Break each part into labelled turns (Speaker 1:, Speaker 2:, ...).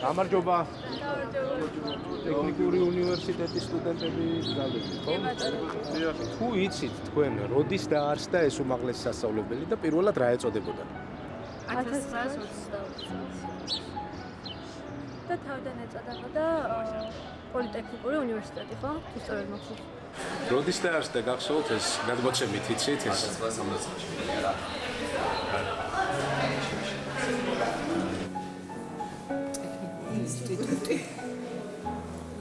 Speaker 1: გამარჯობა. ტექნიკური უნივერსიტეტის სტუდენტები გაგებით, ხო? თუ იცით თქვენ, როდის დაარსდა ეს უმაღლესი სასწავლებელი და პირველად რა ეწოდებოდა?
Speaker 2: 1922 და თავიდან ეწოდებოდა პოლიტექნიკური უნივერსიტეტი, ხო? თუ სწორად მახსოვს.
Speaker 1: როდის დაარსდა გახსოვთ ეს გადმოცემით იცით ეს?
Speaker 3: 1970 რა.
Speaker 4: ინსტიტუტი.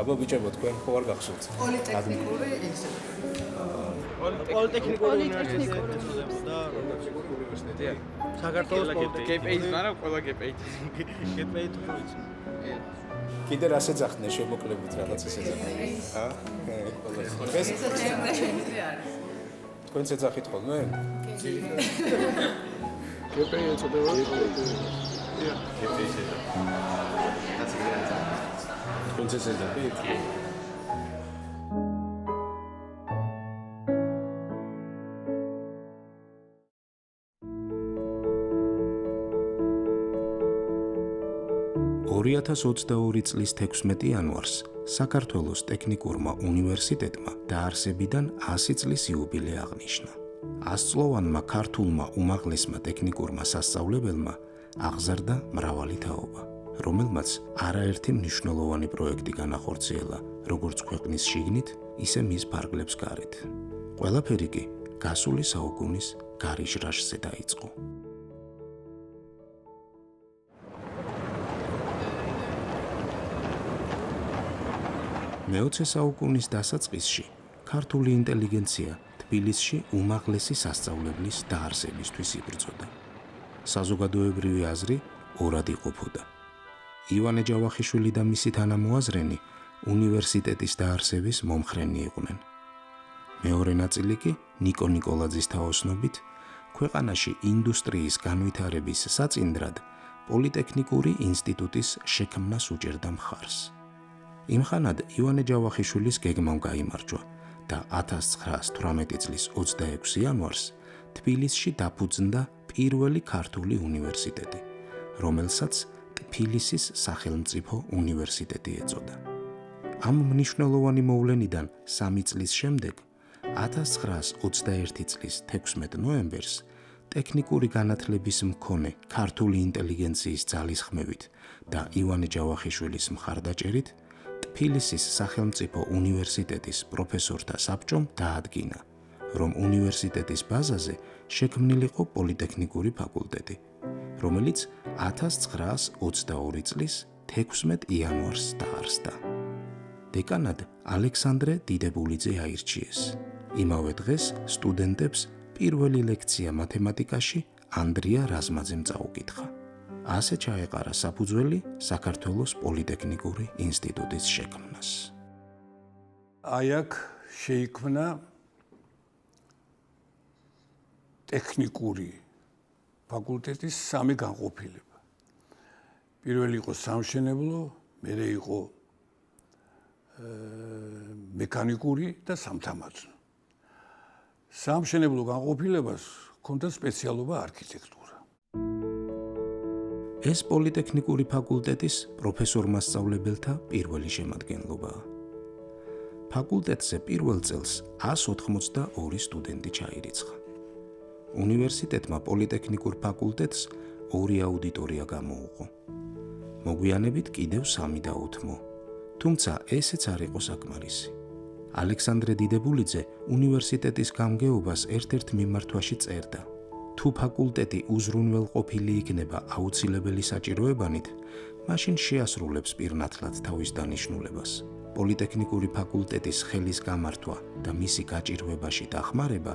Speaker 1: აბა ბიჭებო, თქვენ ხო არ გახსოვთ?
Speaker 4: პოლიტექნიკური ინსტიტუტი.
Speaker 5: პოლიტექნიკური უნივერსიტეტია. საქართველოს
Speaker 3: გეპეის, მაგრამ ყველა გეპეით.
Speaker 5: გეპეით პროიც.
Speaker 1: კიდე რას ეძახდნენ შემოკლებით რაღაც ეს ეძახდნენ? ეს თქვენც ეძახით ხოლმე?
Speaker 5: გეპეი ეწოდება.
Speaker 3: გეპეის ედა.
Speaker 1: თქვენც ეძახით? წლის 16 იანვარს საქართველოს ტექნიკურმა უნივერსიტეტმა დაარსებიდან 100 წლის იუბილე აღნიშნა. 100-წლოვანმა ქართულმა უმაღლესმა ტექნიკურმა სასწავლებელმა აღზარდა მრავალი თაობა, რომელმაც არაერთი მნიშვნელოვანი პროექტი განახორციელა, როგორც ქვეყნის შიგნით, ისე მის ფარგლებს გარეთ. ყველაფერი კი გასული საუკუნის გარიჟრაჟზე დაიწყო. მე-20 საუკუნის დასაწყისში ქართული ინტელიგენცია თბილისში უმაღლესი სასწავლებლის დაარსებისთვის იბრძოდა. საზოგადოებრივი აზრი ორად იყოფოდა. ივანე ჯავახიშვილი და მისი თანამოაზრენი უნივერსიტეტის დაარსების მომხრენი იყვნენ. მეორე ნაწილი კი ნიკო ნიკოლაძის თაოსნობით ქვეყანაში ინდუსტრიის განვითარების საწინდრად პოლიტექნიკური ინსტიტუტის შექმნას უჭერდა მხარს. იმხანად ივანე ჯავახიშვილის გეგმამ გაიმარჯვა და 1918 წლის 26 იანვარს თბილისში დაფუძნდა პირველი ქართული უნივერსიტეტი, რომელსაც ტფილისის სახელმწიფო უნივერსიტეტი ეწოდა. ამ მნიშვნელოვანი მოვლენიდან 3 წლის შემდეგ, 1921 წლის 16 ნოემბერს, ტექნიკური განათლების მქონე ქართული ინტელიგენციის ძალისხმევით და ივანე ჯავახიშვილის მხარდაჭერით თბილისის სახელმწიფო უნივერსიტეტის პროფესორთა საბჭომ დაადგინა, რომ უნივერსიტეტის ბაზაზე შექმნილიყო პოლიტექნიკური ფაკულტეტი, რომელიც 1922 წლის 16 იანვარს დაარსდა. დეკანად ალექსანდრე დიდებულიძე აირჩიეს. იმავე დღეს სტუდენტებს პირველი ლექცია მათემატიკაში ანდრია რაზმაძემ წაუკითხა. ასე ჩაეყარა საფუძველი საქართველოს პოლიტექნიკური ინსტიტუტის შექმნას.
Speaker 6: აი აქ შეიქმნა ტექნიკური ფაკულტეტის 3 განყოფილება. პირველი იყო სამშენებლო, მერე იყო მექანიკური და სამთამაძნო. სამშენებლო განყოფილებას ჰქონდა სპეციალობა არქიტექტურა.
Speaker 1: ეს პოლიტექნიკური ფაკულტეტის პროფესორ-მასწავლებელთა პირველი შემადგენლობაა. ფაკულტეტზე პირველ წელს 182 სტუდენტი ჩაირიცხა. უნივერსიტეტმა პოლიტექნიკურ ფაკულტეტს 2 აუდიტორია გამოუყო. მოგვიანებით კიდევ 3 დაუთმო. თუმცა ესეც არ იყო საკმარისი. ალექსანდრე დიდებულიძე უნივერსიტეტის გამგეობას ერთ-ერთ მიმართვაში წერდა. თუ ფაკულტეტი უზრუნველყოფილი იქნება აუცილებელი საჭიროებანით, მაშინ შეასრულებს პირნათლად თავის დანიშნულებას. პოლიტექნიკური ფაკულტეტის ხელის გამართვა და მისი გაჭირვებაში დახმარება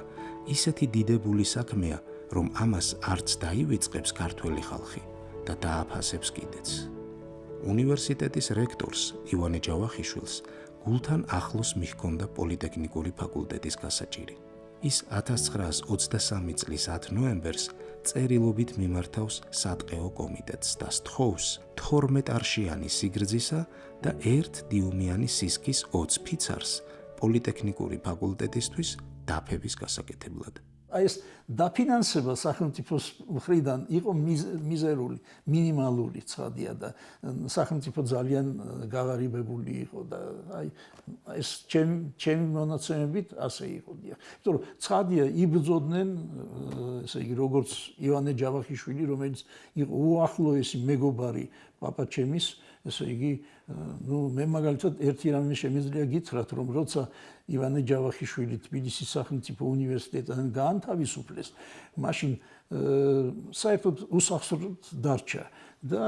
Speaker 1: ისეთი დიდებული საქმეა, რომ ამას არც დაივიწყებს ქართველი ხალხი და დააფასებს კიდეც. უნივერსიტეტის რექტორს ივანე ჯავახიშვილს გულთან ახლოს მიჰქონდა პოლიტექნიკური ფაკულტეტის გასაჭირი. ის 1923 წლის 10 ნოემბერს წერილობით მიმართავს სატყეო კომიტეტს და სთხოვს 12 არშიანი სიგრძისა და 1 დიუმიანი სისქის 20 ფიცარს პოლიტექნიკური ფაკულტეტისთვის დაფების გასაკეთებლად.
Speaker 6: აი ეს დაფინანსება სახელმწიფოს მხრიდან იყო მიზერული, მინიმალური ცხადია და სახელმწიფო ძალიან გაღარიბებული იყო და აი ეს ჩემი მონაცემებით ასე იყო დიახ. იმიტომ რომ ცხადია იბრძოდნენ ესე იგი როგორც ივანე ჯავახიშვილი, რომელიც იყო უახლოესი მეგობარი პაპაჩემის, ესე იგი მე მაგალითად ერთი რამე შემიძლია გითხრათ, რომ როცა ივანე ჯავახიშვილი თბილისის სახელმწიფო უნივერსიტეტიდან გაანთავისუფლეს, მაშინ საერთოდ უსახსროდ დარჩა და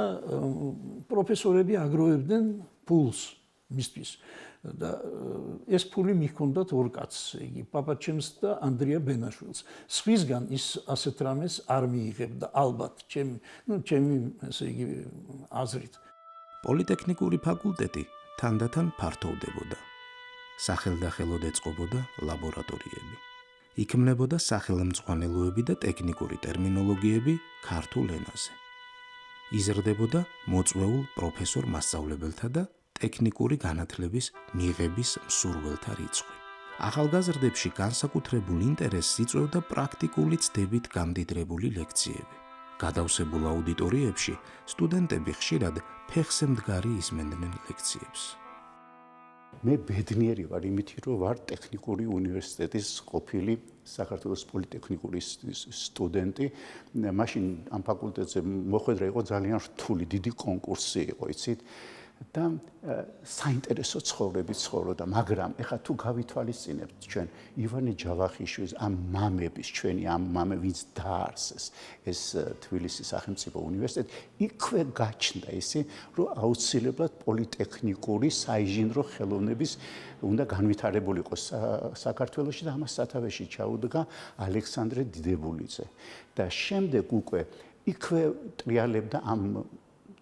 Speaker 6: პროფესორები აგროვებდნენ ფულს მისთვის და ეს ფული მიჰქონდათ ორ კაცს, იგი პაპაჩემს და ანდრია ბენაშვილს. სხვისგან ის ასეთ რამეს არ მიიღებდა ალბათ, ჩემი ესე იგი აზრით.
Speaker 7: პოლიტექნიკური ფაკულტეტი თანდათან ფართოვდებოდა. სახელდახელოდ ეწყობოდა ლაბორატორიები. იქმნებოდა სახელმძღვანელოები და ტექნიკური ტერმინოლოგიები ქართულ ენაზე. იზრდებოდა მოწვეულ პროფესორ მასწავლებელთა და ტექნიკური განათლების მიღების მსურველთა რიცხვი. ახალგაზრდებში განსაკუთრებულ ინტერესს იწვევდა პრაქტიკული ცდებით გამდიდრებული ლექციები. გადავსებულ აუდიტორიებში სტუდენტები ხშირად ფეხზე მდგარი ისმენდნენ ლექციებს.
Speaker 8: მე ბედნიერი ვარ იმითი, რომ ვარ ტექნიკური უნივერსიტეტის ყოფილი საქართველოს პოლიტექნიკური სტუდენტი. მაშინ ამ ფაკულტეტზე მოხვედრა იყო ძალიან რთული, დიდი კონკურსი იყო, იცით? და საინტერესო ცხოვრებით ცხოვრობდა, მაგრამ ეხლა თუ გავითვალისწინებთ ჩვენ ივანე ჯავახიშვილის ამ მამების, ჩვენი ამ მამე, ვინც დაარსეს ეს თბილისის სახელმწიფო უნივერსიტეტი, იქვე გაჩნდა ისე, რომ აუცილებლად პოლიტექნიკური საინჟინრო ხელოვნების უნდა განვითარებული იყოს საქართველოში და ამას სათავეში ჩაუდგა ალექსანდრე დიდებულიძე. და შემდეგ უკვე იქვე ტრიალებდა ამ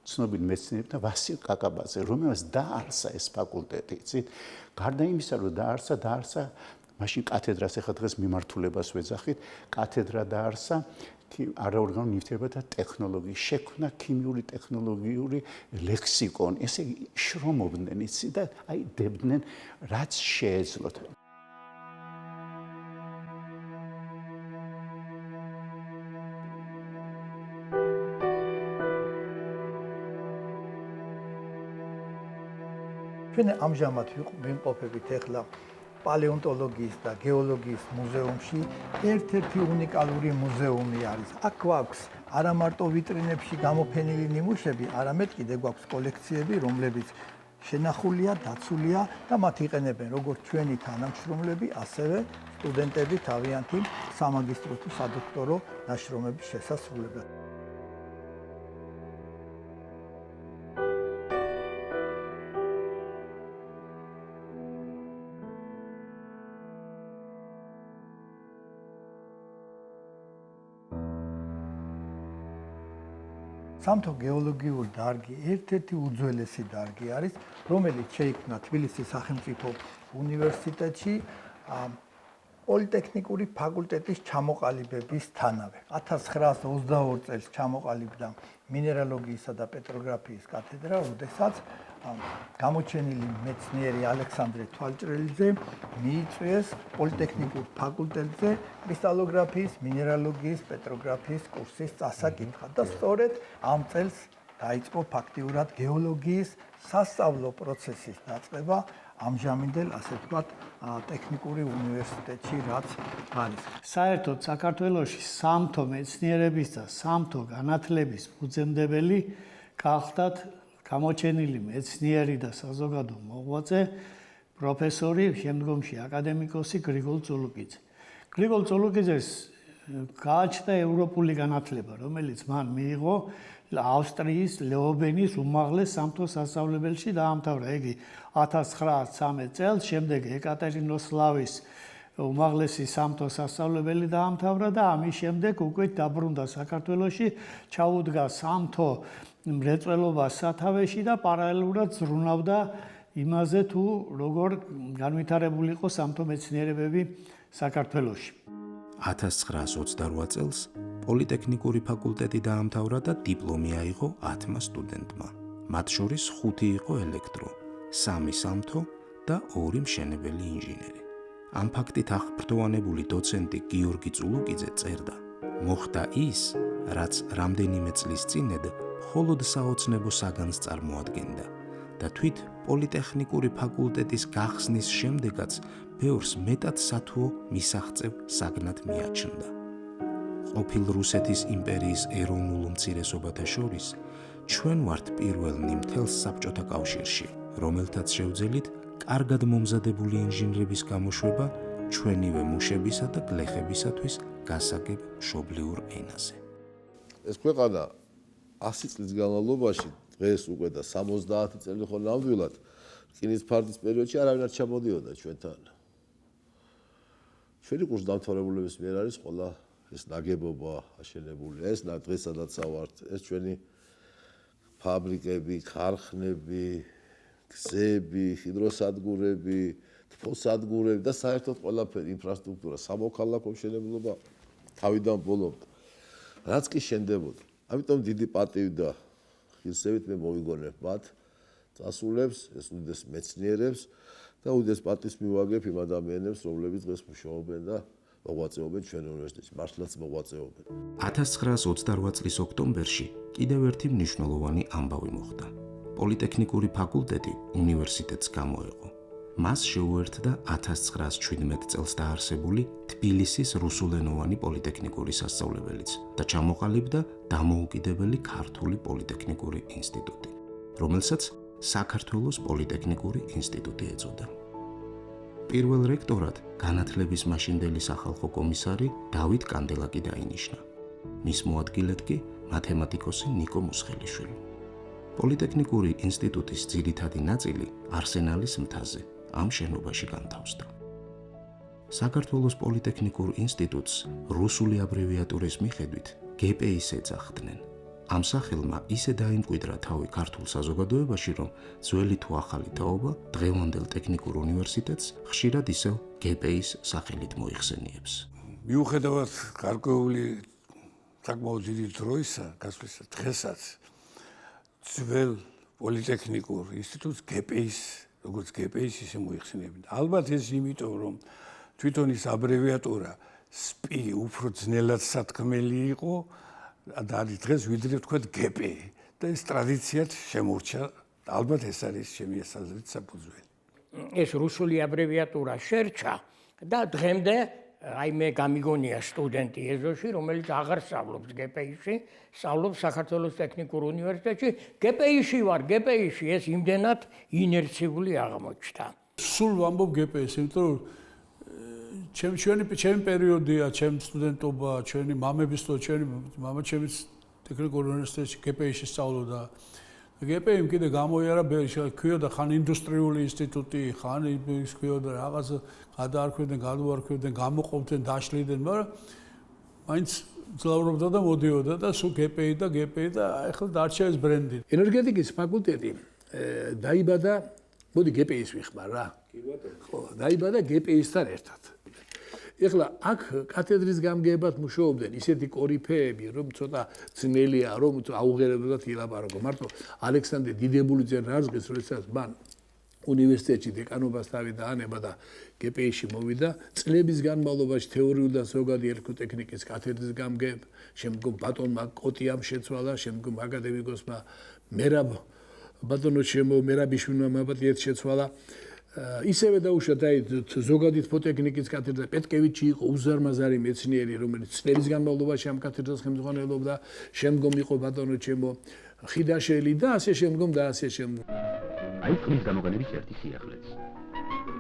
Speaker 8: ცნობილ მეცნიერებთან ვასილ კაკაბაძე, რომელსაც დაარსა ეს ფაკულტეტი, იცით? გარდა იმისა, რომ დაარსა, მაშინ კათედრას ახლა დღეს მიმართულებას ვეძახით, კათედრა დაარსა არაორგანულ ნივთიერებათა ტექნოლოგიის, შექმნა ქიმიური ტექნოლოგიური ლექსიკონი. ესე შრომობდნენ, იცით? და აი დებდნენ რაც შეეძლოთ.
Speaker 9: ჩვენ ამჟამად ვიმყოფებით ახლა პალეონტოლოგიის და გეოლოგიის მუზეუმში. ერთ-ერთი უნიკალური მუზეუმი არის. აქ გვაქვს არა მარტო ვიტრინებში გამოფენილი ნიმუშები, არამედ კიდე გვაქვს კოლექციები, რომლებიც შენახულია, დაცულია და მათ იყენებენ როგორც ჩვენი თანამშრომლები, ასევე სტუდენტები თავიანთი სამაგისტრო თუ სადოქტორო ნაშრომების შესასრულებლად. სამთო გეოლოგიური დარგი ერთ-ერთი უძველესი დარგი არის, რომელიც შეიქმნა თბილისის სახელმწიფო უნივერსიტეტში პოლიტექნიკური ფაკულტეტის ჩამოყალიბებისთანავე. 1922 წელს ჩამოყალიბდა მინერალოგიისა და პეტროგრაფიის კათედრა, როდესაც გამოჩენილი მეცნიერი ალექსანდრე თვალჭრელიძე მიიწვიეს პოლიტექნიკურ ფაკულტეტზე კრისტალოგრაფიის, მინერალოგიის, პეტროგრაფიის კურსის წასაკითხად და სწორედ ამ წელს დაიწყო ფაქტიურად გეოლოგიის სასწავლო პროცესის დაწყება ამჟამინდელ, ასე ვთქვათ, ტექნიკური უნივერსიტეტში, რაც არის.
Speaker 10: საერთოდ საქართველოში სამთო მეცნიერების და სამთო განათლების ფუძემდებელი გახდათ გამოჩენილი მეცნიერი და საზოგადო მოღვაწე პროფესორი, შემდგომში აკადემიკოსი გრიგოლ წულუკიძე. გრიგოლ წულუკიძეს გააჩნდა ევროპული განათლება, რომელიც მან მიიღო ავსტრიის ლეობენის უმაღლეს სამთო სასწავლებელში დაამთავრა. იგი 1913 წელს, შემდეგ ეკატერინოსლავის უმაღლესი სამთო სასწავლებელი დაამთავრა და ამის შემდეგ უკვე დაბრუნდა საქართველოში, ჩაუდგა სამთო მრეწველობას სათავეში და პარალელურად ზრუნავდა იმაზე, თუ როგორ განვითარებული იყო სამთო მეცნიერებები საქართველოში.
Speaker 7: 1928 წელს პოლიტექნიკური ფაკულტეტი დაამთავრა და დიპლომი აიღო 10 სტუდენტმა. მათ შორის 5 იყო ელექტრო, 3 სამთო და 2 მშენებელი ინჟინერი. ამ ფაქტით აღფრთოვანებული დოცენტი გიორგი წულუკიძე წერდა: მოხდა ის, რაც რამდენიმე წლის წინედ მხოლოდ საოცნებო საგანს წარმოადგენდა და თვით პოლიტექნიკური ფაკულტეტის გახსნის შემდეგაც ბევრს მეტად სათუო მისაღწევ საგნად მიაჩნდა. ყოფილ რუსეთის იმპერიის ეროვნულ უმცირესობათა შორის ჩვენ ვართ პირველნი მთელს საბჭოთა კავშირში, რომელთაც შევძელით კარგად მომზადებული ინჟინრების გამოშვება ჩვენივე მუშებისა და გლეხებისათვის გასაგებ მშობლიურ ენაზე.
Speaker 11: ეს ქვეყანა 100 წლის განმავლობაში დღეს უკვე და 70 წელი ხო ნამდვილად რკინის ფარდის პერიოდში არავინ არ ჩამოდიოდა ჩვენთან. ჩვენი კურსდამთავრებულების მიერ არის ყველა ეს ნაგებობა აშენებული, ეს დღესაც ვართ, ეს ჩვენი ფაბრიკები, ქარხნები, გზები, ჰიდროსადგურები, თბოსადგურები და საერთოდ ყველაფერი ინფრასტრუქტურა, სამოქალაქო მშენებლობა თავიდან ბოლომდე. რაც კი შენდებოდა. ამიტომ დიდი პატივი და ხილსევით მე მოვიგონებ მათ წასულებს, ეს უდიდეს მეცნიერებს და უდიდეს პატივს მივაგებ იმ ადამიანებს, რომლებიც დღეს მუშაობენ და მოღვაწეობენ ჩვენ უნივერსიტეტში, მართლაც მოღვაწეობენ.
Speaker 7: 1928 წლის ოქტომბერში კიდევ ერთი მნიშვნელოვანი ამბავი მოხდა. პოლიტექნიკური ფაკულტეტი უნივერსიტეტს გამოეყო. მას შეუერთდა 1917 წელს დაარსებული თბილისის რუსულენოვანი პოლიტექნიკური სასწავლებელიც და ჩამოყალიბდა დამოუკიდებელი ქართული პოლიტექნიკური ინსტიტუტი, რომელსაც საქართველოს პოლიტექნიკური ინსტიტუტი ეწოდა. პირველ რექტორად განათლების მაშინდელი სახალხო კომისარი დავით კანდელაკი დაინიშნა. მის მოადგილედ კი მათემატიკოსი ნიკო მუსხელიშვილი. პოლიტექნიკური ინსტიტუტის ძირითადი ნაწილი არსენალის მთაზე ამ შენობაში განთავსდა. საქართველოს პოლიტექნიკურ ინსტიტუტს რუსული აბრევიატურის მიხედვით GPI-ს ეძახდნენ. ამ სახელმა ისე დაიმკვიდრა თავი ქართულ საზოგადოებაში, რომ ძველი თუ ახალი თაობა დღევანდელ ტექნიკურ უნივერსიტეტს ხშირად ისევ GPI-ს სახელით მოიხსენიებს.
Speaker 12: მიუხედავად გარკვეული საკმაოდ დიდი დროისა, გასვლისა დღესაც ძველ პოლიტექნიკურ ინსტიტუტს GPI-ს როგორც GPI-ს ისე მოიხსენიებენ. ალბათ ეს იმიტომ, რომ თვითონ ის აბრევიატურა SPI უფრო ძნელად სათქმელი იყო და არის დღეს ვიდრე ვთქვათ GPI და ეს ტრადიციად შემორჩა. ალბათ ეს არის ჩემი აზრით საფუძველი.
Speaker 13: ეს რუსული აბრევიატურა შერჩა და დღემდე აი მე გამიგონია სტუდენტი ეზოში, რომელიც აღარ სწავლობს GPI-ში, სწავლობს საქართველოს ტექნიკურ უნივერსიტეტში. GPI-ში ვარ, GPI-ში ეს იმდენად ინერციული აღმოჩნდა.
Speaker 6: სულ ვამბობ GPI-ს, იმიტომ რომ ჩემი პერიოდია, ჩემი სტუდენტობა, ჩვენი მამების და ჩვენი მამაჩემიც ტექნიკურ უნივერსიტეტში GPI-ში სწავლობდა. GPI-მ კიდე გამოიარა, ქვიოდა ხან ინდუსტრიული ინსტიტუტი, ხან ის ქვიოდა რაღაც გადაარქვევდნენ, გადაარქვევდნენ, გამოყოფდნენ, დაშლიდნენ, მაგრამ მაინც ძლავრობდა და მოდიოდა და სულ GPI და ახლა დარჩა ეს ბრენდი.
Speaker 14: ენერგეტიკის ფაკულტეტი დაიბადა, მოდი GPI-ს ვიხმარ რა. კი ბატონო. ხო, დაიბადა GPI-სთან ერთად. ეხლა აქ კათედრის გამგეებად მუშაობდნენ ისეთი კორიფეები, რომ ცოტა ძნელია, რომ აუღერებლად ილაპარაკო. მარტო ალექსანდრე დიდებულიძე რაზღის, როდესაც მან უნივერსიტეტში დეკანობას თავი დაანება და GPI-ში მოვიდა, წლების განმავლობაში თეორიული და ზოგადი ელექტროტექნიკის კათედრის გამგეებ, შემდგომ ბატონმა კოტიამ შეცვალა, შემდგომ აკადემიკოსმა მერაბიშვილმა მაბატიეთ შეცვალა. ისევე დაუშვა ზოგადი თბოტექნიკის კათედრა. პეტკევიჩი იყო უზარმაზარი მეცნიერი, რომელიც წლების განმავლობაში ამ კათედრას ხელმძღვანელობდა, შემდგომ იყო ბატონო ჩემო ხიდაშელი და ასე შემდგომ.
Speaker 15: აი წყლის გამოყენების ერთი სიახლეც.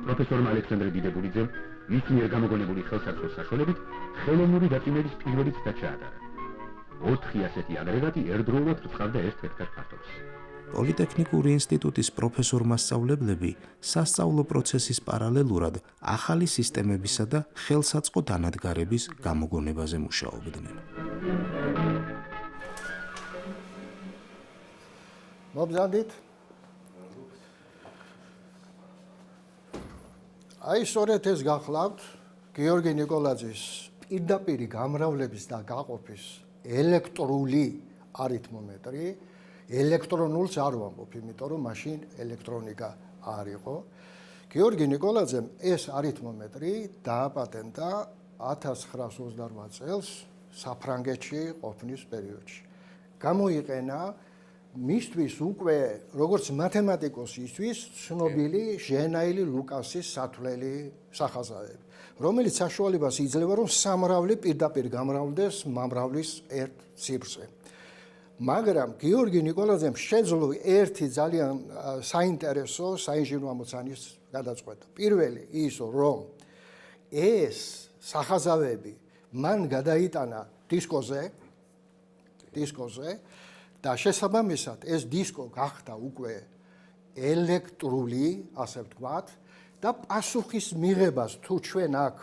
Speaker 15: პროფესორმა ალექსანდრე დიდებულიძემ მის მიერ გამოგონებული ხელსაწყოს საშუალებით ხელოვნური დაწინების პირველიც დაჩაატარა. 4 ასეთი აგრეგატი ერთდროულად ცხადდა ერთ-ერთ ფართობს.
Speaker 7: პოლიტექნიკური ინსტიტუტის პროფესორ-მასწავლებლები სასწავლო პროცესის პარალელურად ახალი სისტემებისა და ხელსაწყო დანადგარების გამოგონებაზე მუშაობდნენ.
Speaker 4: მობზადით. აი სწორედ ეს გახლავთ გიორგი ნიკოლაძის პირდაპირი გამრავლების და გაყოფის ელექტრული არითმომეტრი. ელექტრონულს არ ვამბობ, იმიტომ რომ მაშინ ელექტრონიკა არ იყო. გიორგი ნიკოლაძემ ეს არითმომეტრი დააპატენტა 1928 წელს საფრანგეთში ყოფნის პერიოდში. გამოიყენა მისთვის უკვე როგორც მათემატიკოსისთვის ცნობილი ჟენაილი ლუკასის სათვლელი სახაზავები, რომელიც საშუალებას იძლევა, რომ სამრავლე პირდაპირ გამრავლდეს მომრავლის ერთ ციფრზე. მაგრამ გიორგი ნიკოლაძემ შეძლო ერთი ძალიან საინტერესო საინჟინრო ამოცანის გადაწყვეტა. პირველი ის, რომ ეს სახაზავები მან გადაიტანა დისკოზე და შესაბამისად ეს დისკო გახდა უკვე ელექტრული, ასე ვთქვათ, და პასუხის მიღებას თუ ჩვენ აქ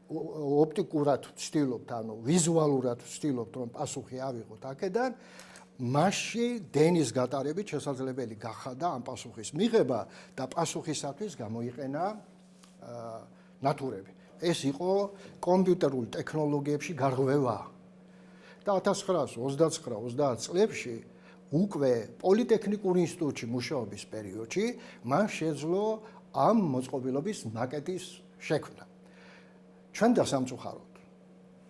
Speaker 4: ოპტიკურად ვცდილობთ, ანუ ვიზუალურად ვცდილობთ, რომ პასუხი ავიღოთ აქედან, მასში დენის გატარებით შესაძლებელი გახადა ამ პასუხის მიღება და პასუხისათვის გამოიყენა ნატურები. ეს იყო კომპიუტერულ ტექნოლოგიებში გარღვევა. და 1929-30 წლებში უკვე პოლიტექნიკურ ინსტიტუტში მუშაობის პერიოდში მან შეძლო ამ მოწყობილობის მაკეტის შექმნა. ჩვენ დასამწუხაროდ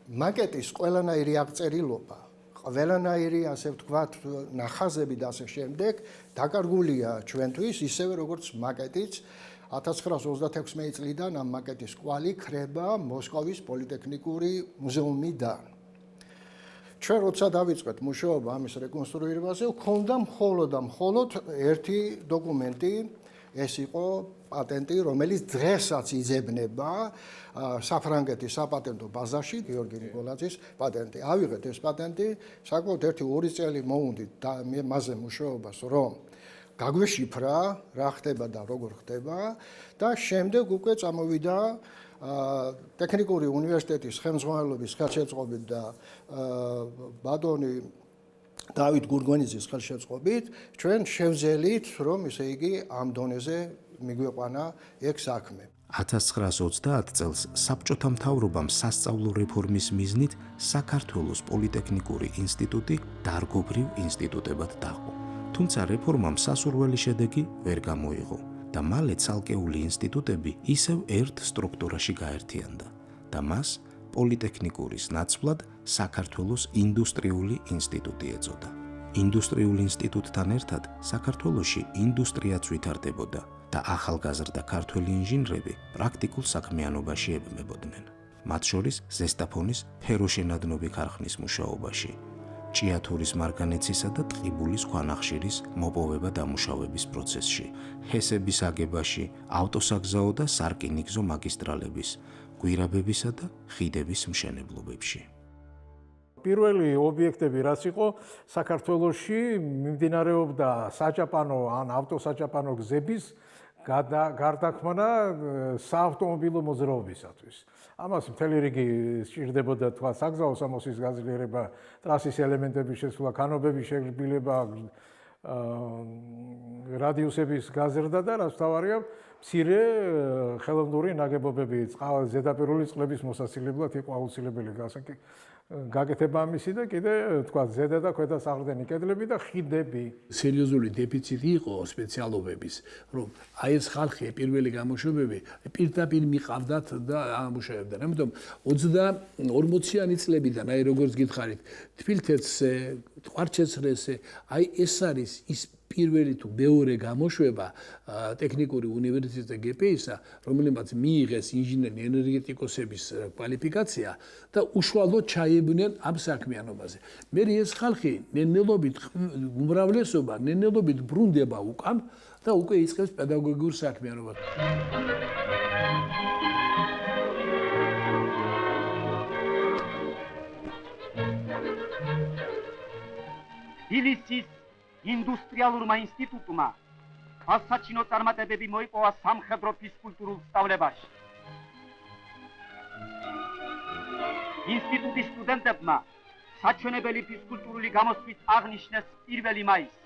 Speaker 4: მაკეტის ყველანაირი აღწერილობა, ყველანაირი, ასე ვთქვათ, ნახაზები და ასე შემდეგ დაკარგულია ჩვენთვის, ისევე როგორც მაკეტიც 1936 წლიდან ამ მაკეტის კვალი ქრება მოსკოვის პოლიტექნიკური მუზეუმიდან. ჩვენ როცა დავიწყეთ მუშაობა ამის რეკონსტრუირებაზე, გვქონდა მხოლოდ ერთი დოკუმენტი, ეს იყო პატენტი, რომელიც დღესაც იძებნება საფრანგეთის საპატენტო ბაზაში, გიორგი ნიკოლაძის პატენტი. ავიღეთ ეს პატენტი, საკმაოდ 1-2 წელი მოუნდით და მასზე მუშაობას, რომ გაგვეშიფრა, რა ხდება და როგორ ხდება და შემდეგ უკვე წამოვიდა ტექნიკური უნივერსიტეტის ხელმძღვანელობის ხელშეწყობით და ბატონი დავით გურგონიძის ხელშეწყობით ჩვენ შევძელით, რომ ესე იგი ამ დონეზე მიგვეყვანა ეგ საქმე.
Speaker 7: 1930 წელს საბჭოთა მთავრობამ სასწავლო რეფორმის მიზნით საქართველოს პოლიტექნიკური ინსტიტუტი დარგობრივ ინსტიტუტებად დაყო. თუმცა რეფორმამ სასურველი შედეგი ვერ გამოიღო და მალე ცალკეული ინსტიტუტები ისევ ერთ სტრუქტურაში გაერთიანდა და მას პოლიტექნიკურის ნაცვლად საქართველოს ინდუსტრიული ინსტიტუტი ეწოდა. ინდუსტრიულ ინსტიტუტთან ერთად საქართველოში ინდუსტრიაც ვითარდებოდა და ახალგაზრდა ქართველი ინჟინრები პრაქტიკულ საქმიანობაში ებმებოდნენ. მათ შორის ზესტაფონის ფეროშენადნობი ქარხნის მუშაობაში, ჭიათურის მარგანეცისა და ტყიბულის ქვანახშირის მოპოვება დამუშავების პროცესში, ჰესების აგებაში, ავტოსაგზაო და სარკინიგზო მაგისტრალების, გვირაბებისა და ხიდების მშენებლობებში.
Speaker 16: პირველი ობიექტები რაც იყო საქართველოში მიმდინარეობდა საჭაპანო ან ავტოსაჭაპანო გზების გარდაქმნა საავტომობილო მოძრაობისათვის. ამას მთელი რიგი სჭირდებოდა თქვა საგზაო სამოსის გაძლიერება, ტრასის ელემენტების შესვლა, ქანობების შეგრბილება, რადიუსების გაზრდა და რაც თავარია მცირე ხელოვნური ნაგებობები, ზედაპირული წყლების მოსაცილებლად იყო აუცილებელი გაკეთება ამისი და კიდე თქვა ზედა და ქვედა საყრდენი კედლები და ხიდები.
Speaker 14: სერიოზული დეფიციტი იყო სპეციალობების, რომ აი ეს ხალხი პირველი გამოშვებები პირდაპირ მიყავდათ და ამუშავებდნენ. ამიტომ 40-იანი წლებიდან, აი როგორც გითხარით, თბილთეთზე, ტყვარჩეცრეზე, აი ეს არის ის პირველი თუ მეორე გამოშვება ტექნიკური უნივერსიტეტი გპ-ისა, რომელმაც მიიღეს ინჟინერი ენერგეტიკოსების კვალიფიკაცია და უშუალოდ ჩაებნენ ამ საქმიანობაზე. მე ეს ხალხი ნენელობით უმრავლესობა ნენელობით ბრუნდება უკან და უკვე იწყებს პედაგოგიურ საქმიანობას.
Speaker 17: თბილისის ინდუსტრიალურმა ინსტიტუტმა ასაჩინო წარმატებები მოიპოვა სამხედრო ფიზკულტურულ სწავლებაში. ინსტიტუტის სტუდენტებმა საჩვენებელი ფიზკულტურული გამოსვით აღნიშნეს 1 მაისი.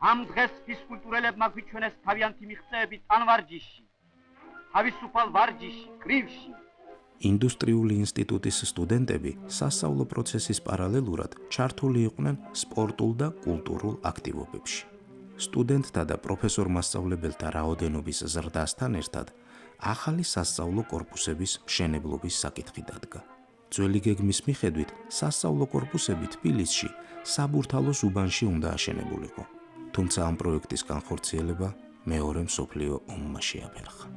Speaker 17: ამ დღეს ფიზკულტურელებმა გვიჩვენეს თავიანთი მიღწევები ტანვარჯიშში, თავისუფალ ვარჯიში, კრივში.
Speaker 7: ინდუსტრიული ინსტიტუტის სტუდენტები სასწავლო პროცესის პარალელურად ჩართული იყვნენ სპორტულ და კულტურულ აქტივობებში. სტუდენტთა და პროფესორ-მასწავლებელთა რაოდენობის ზრდასთან ერთად ახალი სასწავლო კორპუსების მშენებლობის საკითხი დადგა. ძველი გეგმის მიხედვით სასწავლო კორპუსები თბილისში საბურთალოს უბანში უნდა აშენებულიყო, თუმცა ამ პროექტის განხორციელება მეორე მსოფლიო ომმა შეაფერხა.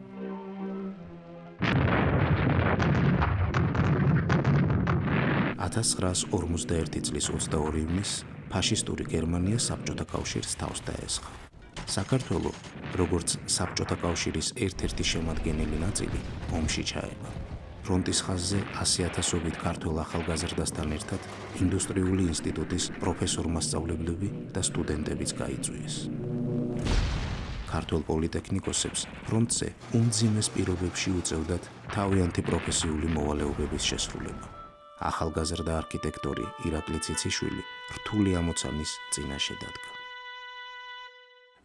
Speaker 7: 1941 წლის 22 ივნის ფაშისტური გერმანია საბჭოთა კავშირს თავს დაესხა. საქართველო, როგორც საბჭოთა კავშირის ერთ-ერთი შემადგენელი ნაწილი, ომში ჩაება. ფრონტის ხაზზე 100,000-ობით ქართველ ახალგაზრდასთან ერთად ინდუსტრიული ინსტიტუტის პროფესორ-მასწავლებლები და სტუდენტებიც გაიწვიეს. ქართველ პოლიტექნიკოსებს ფრონტზე უმძიმეს პირობებში უწევდათ თავიანთი პროფესიული მოვალეობების შესრულება. ახალგაზრდა არქიტექტორი ირაკლი ციციშვილი რთული ამოცანის წინაშე დადგა.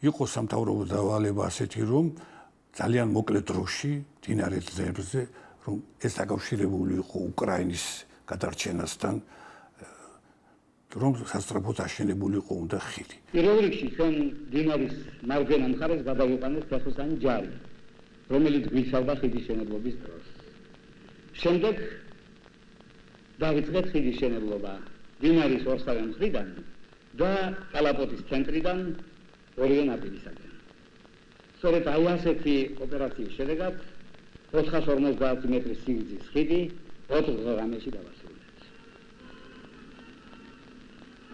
Speaker 12: იყო სამთავრობო დავალება ასეთი, რომ ძალიან მოკლე დროში მდინარე ძერზე, რომ ეს დაკავშირებული იყო უკრაინის გადარჩენასთან, რომ სასწრაფოდ აშენებული იყო უნდა ხიდი.
Speaker 18: პირველ რიგში ჩვენ მდინარის მარჯვენა მხარეს გადავიყვანეთ ფეხოსანი ჯარი, რომელიც გვიცავდა ხიდის შენებლობის დროს. შემდეგ დავიწყეთ ხიდის შენებლობა მდინარის ორსავე მხრიდან და კალაპოტის ცენტრიდან ორივე ნაპირისაკენ. სწორედ აი ასეთი ოპერაციის შედეგად 450 მეტრის სიგრძის ხიდი 4 დღეში დავასრულეთ.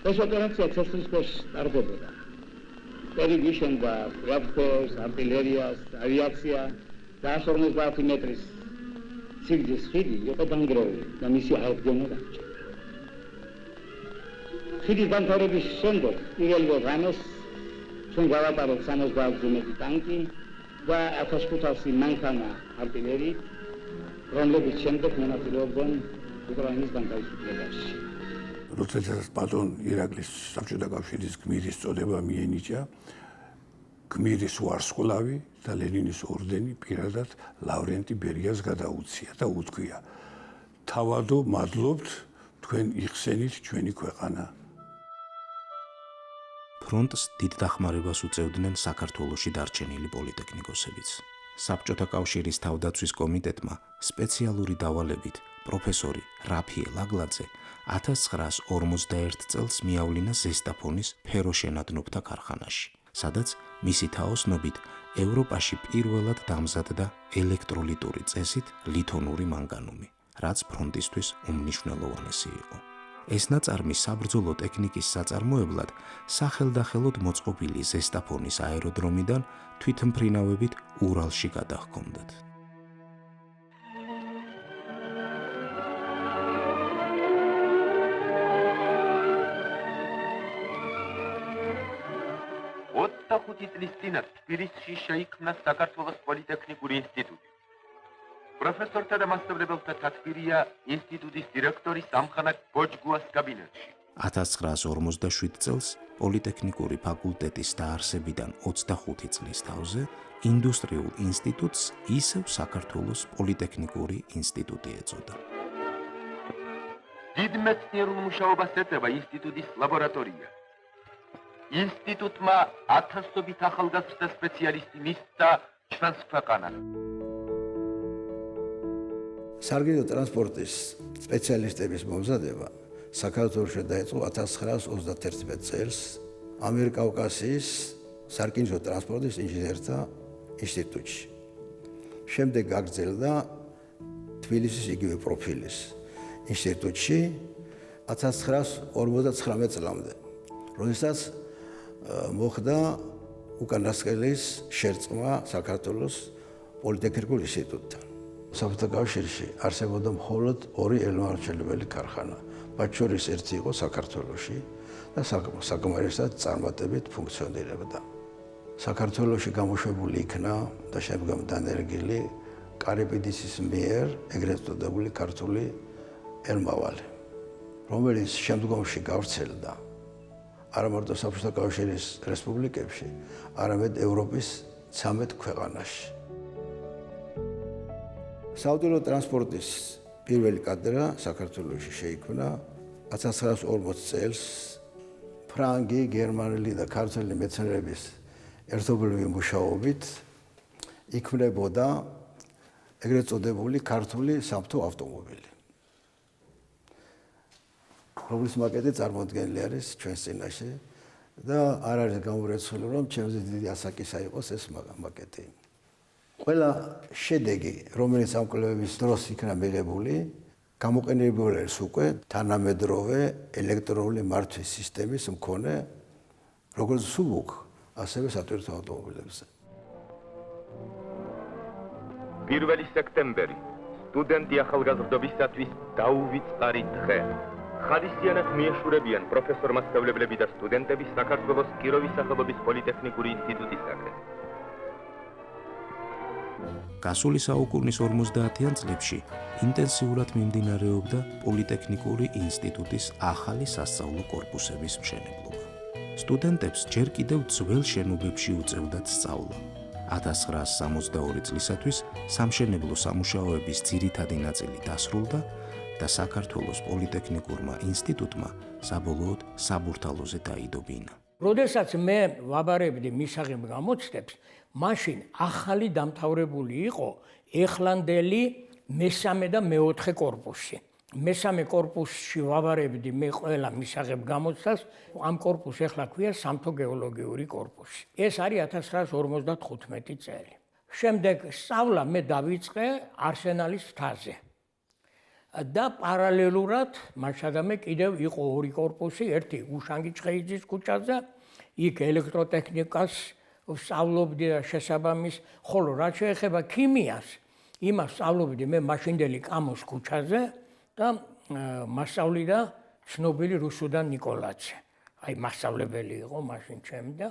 Speaker 18: ეს ოპერაცია ცეცხლის ქვეშ ტარდებოდა. პერიგიშენდა რეაქტორს, არტილერიას, ავიაცია და 150 მეტრის სიგრძის ხიდი იყო დანგრეული და მისი აღდგენა დარჩა. ხიდის დამთავრების შემდეგ პირველ ღამეს ჩვენ გავატაროთ 60 მეტი ტანკი და 1500 მანქანა артиллерии, რომლებიც შემდეგ მონაწილეობდნენ უკრაინის განთავისუფლებაში.
Speaker 12: როდესაც ბატონ ირაკლის საბჭოთა კავშირის გმირის წოდება მიენიჭა, გმირის ვარსკვლავი და ლენინის ორდენი პირადად ლავრენტი ბერიას გადაუცია და უთქვია: "თავადო, მადლობთ, თქვენ იხსენით ჩვენი ქვეყანა."
Speaker 7: ფრონტს დიდ დახმარებას უწევდნენ საქართველოში დარჩენილი პოლიტექნიკოსებიც. საბჭოთა კავშირის თავდაცვის კომიტეტმა სპეციალური დავალებით პროფესორი რაფიელ აგლაძე 1941 წელს მიავლინა ზესტაფონის ფეროშენადნობთა ქარხანაში, სადაც მისი თაოსნობით ევროპაში პირველად დამზადდა ელექტროლიტური წესით ლითონური მანგანუმი, რაც ფრონტისთვის უმნიშვნელოვანესი იყო. ეს ნაწარმი საბრძოლო ტექნიკის საწარმოებლად სახელდახელოდ მოწყობილი ზესტაფონის აეროდრომიდან თვითმფრინავებით ურალში გადაჰქონდათ.
Speaker 19: წლის წინათ თბილისში შეიქმნა საქართველოს პოლიტექნიკური ინსტიტუტი. პროფესორთა და მასწავლებელთა თათბირია ინსტიტუტის დირექტორის ამხანაგ ბოჯგუას კაბინეტში.
Speaker 7: 1947 წელს პოლიტექნიკური ფაკულტეტის დაარსებიდან 25 წლის თავზე ინდუსტრიულ ინსტიტუტს ისევ საქართველოს პოლიტექნიკური ინსტიტუტი ეწოდა.
Speaker 19: დიდ მეცნიერულ მუშაობას ეწევა ინსტიტუტის ლაბორატორია. ინსტიტუტმა ათასობით ახალგაზრდა სპეციალისტი მისცა ჩვენს ქვეყანას.
Speaker 20: სარგიდო ტრანსპორტის სპეციალისტების მომზადება საქართველოში დაიწყო 1931 წელს ამიერკავკასიის სარკინიგზო ტრანსპორტის ინჟინერთა ინსტიტუტში. შემდეგ გაგრძელდა თბილისის იგივე პროფილის ინსტიტუტში 1959 წლამდე, როდესაც მოხდა უკანასკნელის შერწყმა საქართველოს პოლიტექნიკურ ინსტიტუტთან. საბჭოთა კავშირში არსებობდა მხოლოდ ორი ელმარჩელებელი ქარხანა, მათ შორის ერთი იყო საქართველოში და საკმარისად წარმატებით ფუნქციონირებდა. საქართველოში გამოშვებული იქნა და შემდგომ დანერგილი კარიბიდისის მიერ ეგრეთ წოდებული ქართული ელმავალი, რომელიც შემდგომში გავრცელდა არა მარტო საბჭოთა კავშირის რესპუბლიკებში, არამედ ევროპის 13 ქვეყანაში. საავტომობილო ტრანსპორტის პირველი კადრა საქართველოში შეიქმნა 1940 წელს ფრანგი, გერმანელი და ქართველი მეცნიერების ერთობლივი მუშაობით იქმნებოდა ეგრეთ წოდებული ქართული სამთო ავტომობილი. რომლის მაკეტი წარმოდგენილი არის ჩვენს წინაშე და არ არის გამორიცხული, რომ ჩემზე დიდი ასაკისა იყოს ეს მაკეტი. ყველა შედეგი, რომელიც ამ კვლევების დროს იქნა მიღებული, გამოყენებული არის უკვე თანამედროვე ელექტრონული მართვის სისტემის მქონე როგორც სუბუქ, ასევე სატვირთო ავტომობილებზე.
Speaker 19: 1 სექტემბერი სტუდენტი ახალგაზრდობისათვის დაუვიწყარი დღე. ხადისიანად მიეშურებიან პროფესორ-მასწავლებლები და სტუდენტები საქართველოს კიროვის სახელობის პოლიტექნიკური ინსტიტუტისაკენ.
Speaker 7: გასული საუკუნის 50-იან წლებში ინტენსიურად მიმდინარეობდა პოლიტექნიკური ინსტიტუტის ახალი სასწავლო კორპუსების მშენებლობა. სტუდენტებს ჯერ კიდევ ძველ შენობებში უწევდათ სწავლა. 1962 წლისათვის სამშენებლო სამუშაოების ძირითადი ნაწილი დასრულდა და საქართველოს პოლიტექნიკურმა ინსტიტუტმა საბოლოოდ საბურთალოზე დაიდობინა.
Speaker 13: როდესაც მე ვაბარებდი მისაღებ გამოცდებს, მაშინ ახალი დამთავრებული იყო ეხლანდელი მესამე და მეოთხე კორპუსი. მესამე კორპუსში ვაბარებდი მე ყველა მისაღებ გამოცდას, ამ კორპუსს ეხლა ქვია სამთო გეოლოგიური კორპუსი. ეს არის 1955 წელი. შემდეგ სწავლა მე დავიწყე არსენალის მთაზე. და პარალელურად მაშადამე კიდევ იყო ორი კორპუსი, ერთი უშანგი ჭყეიძის ქუჩაზე, იქ ელექტროტექნიკას სწავლობდი და შესაბამის, ხოლო რაც შეეხება ქიმიას, იმას სწავლობდი მე მაშინდელი კამოს ქუჩაზე და მასწავლიდა ცნობილი რუსუდან ნიკოლაძე. აი მასწავლებელი იყო მაშინ ჩემი და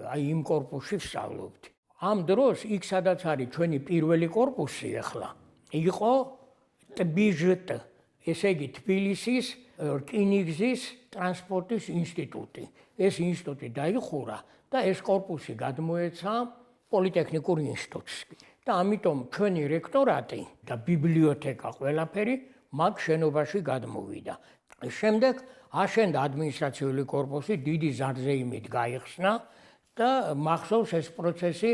Speaker 13: აი იმ კორპუსში ვსწავლობდი. ამ დროს იქ სადაც არის ჩვენი პირველი კორპუსი ახლა, იყო TBJT, ესე იგი თბილისის რკინიგზის ტრანსპორტის ინსტიტუტი. ეს ინსტიტუტი დაიხურა და ეს კორპუსი გადმოეცა პოლიტექნიკურ ინსტიტუტს. და ამიტომ ჩვენი რექტორატი და ბიბლიოთეკა ყველაფერი მაგ შენობაში გადმოვიდა. შემდეგ აშენდა ადმინისტრაციული კორპუსი, დიდი ზარზეიმით გაიხსნა და მახსოვს ეს პროცესი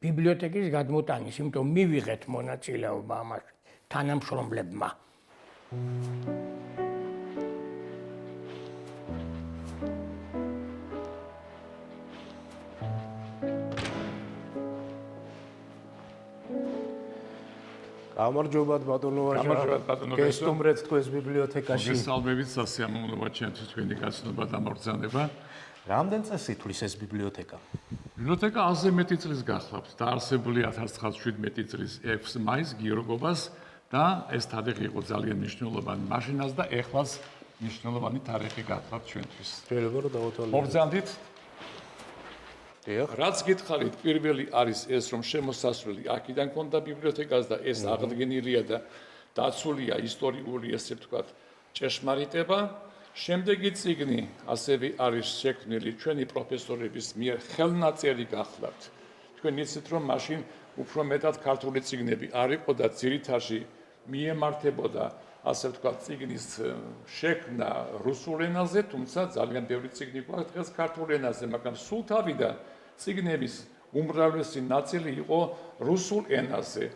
Speaker 13: ბიბლიოთეკის გადმოტანის, იმიტომ მივიღეთ მონაწილეობა ამაში თანამშრომლებმა.
Speaker 1: გამარჯობათ ბატონო ვაჟა. გესტუმრეთ თქვენს ბიბლიოთეკაში.
Speaker 12: მოგესალმებით, სასიამოვნოა ჩემთვის თქვენი გაცნობა და მოგზადება.
Speaker 1: რამდენ წელს ითვლის ეს ბიბლიოთეკა?
Speaker 12: ბიბლიოთეკა 100-ზე მეტი წლის გახლავთ. დაარსებულია 1917 წლის 6 მაისს გიორგობას და ეს თარიღი იყო ძალიან მნიშვნელოვანი მაშინაც და ეხლაც მნიშვნელოვანი თარიღი გახლავთ ჩვენთვის.
Speaker 1: შეიძლება რომ დავათვალიეროთ.
Speaker 12: მოგზანდით. რაც გითხარით, პირველი არის ეს, რომ შემოსასვლელი აქედან ქონდა ბიბლიოთეკას და ეს აღდგენილია და დაცულია ისტორიული, ესე ვთქვათ, ჭეშმარიტება. შემდეგი წიგნი ასევე არის შექმნილი ჩვენი პროფესორების მიერ ხელნაწერი გახლავთ. თქვენ იცით, რომ მაშინ უფრო მეტად ქართული წიგნები არ იყო და ძირითადში მიემართებოდა, ასე ვთქვათ, წიგნის შექმნა რუსულ ენაზე, თუმცა ძალიან ბევრი წიგნი გვაქვს დღეს ქართულ ენაზე, მაგრამ სულ თავიდან წიგნების უმრავლესი ნაწილი იყო რუსულ ენაზე.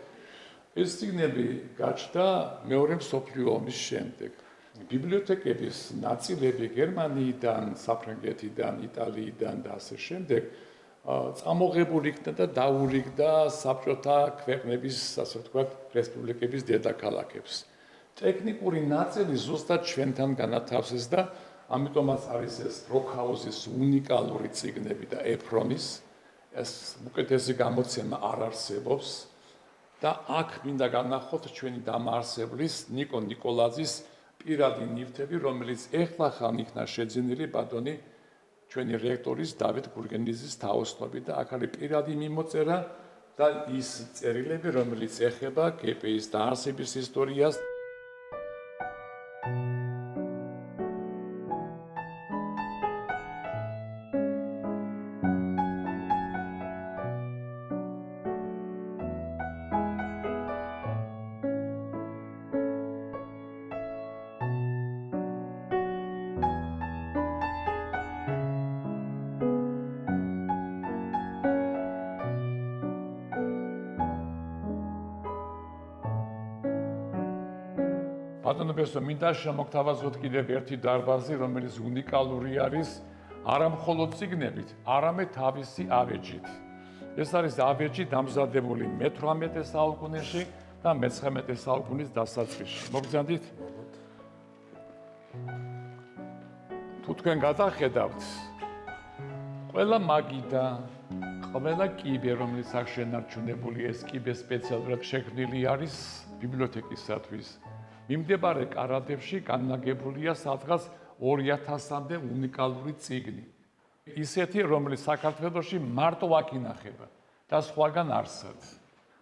Speaker 12: ეს წიგნები გაჩნდა მეორე მსოფლიო ომის შემდეგ. ბიბლიოთეკების ნაწილები გერმანიიდან, საფრანგეთიდან, იტალიიდან და ასე შემდეგ წამოღებული იქნა და დაურიგდა საბჭოთა ქვეყნების, ასე ვთქვათ, რესპუბლიკების დედაქალაქებს. ტექნიკური ნაწილი ზუსტად ჩვენთან განათავსეს და ამიტომაც არის ეს ბროკჰაუზის უნიკალური წიგნები და ეფრონის ეს უკეთესი გამოცემა არ არსებობს და აქ მინდა განახოთ ჩვენი დამაარსებლის ნიკო ნიკოლაძის პირადი ნივთები, რომელიც ეხლახან იქნა შეძენილი ბატონი ჩვენი რექტორის დავით გურგენიძის თაოსნობით და აქ არის პირადი მიმოწერა და ის წერილები, რომელიც ეხება გპ-ის დაარსების ისტორიას. ბატონო ბესო, მინდა შემოგთავაზოთ კიდევ ერთი დარბაზი, რომელიც უნიკალური არის, არა მხოლოდ წიგნებით, არამედ თავისი ავეჯით. ეს არის ავეჯი დამზადებული მე-18 საუკუნეში და მე-19 საუკუნის დასაწყისში. მოგზანდით? თუ თქვენ გადახედავთ, ყველა მაგიდა, ყველა კიბე, რომელიც აქ შენარჩუნებული, ეს კიბე სპეციალურად შექმნილი არის ბიბლიოთეკისათვის. მიმდებარე კარადებში განლაგებულია სადღაც 2000-მდე უნიკალური წიგნი. ისეთი, რომელიც საქართველოში მარტო აქ ინახება და სხვაგან არსად.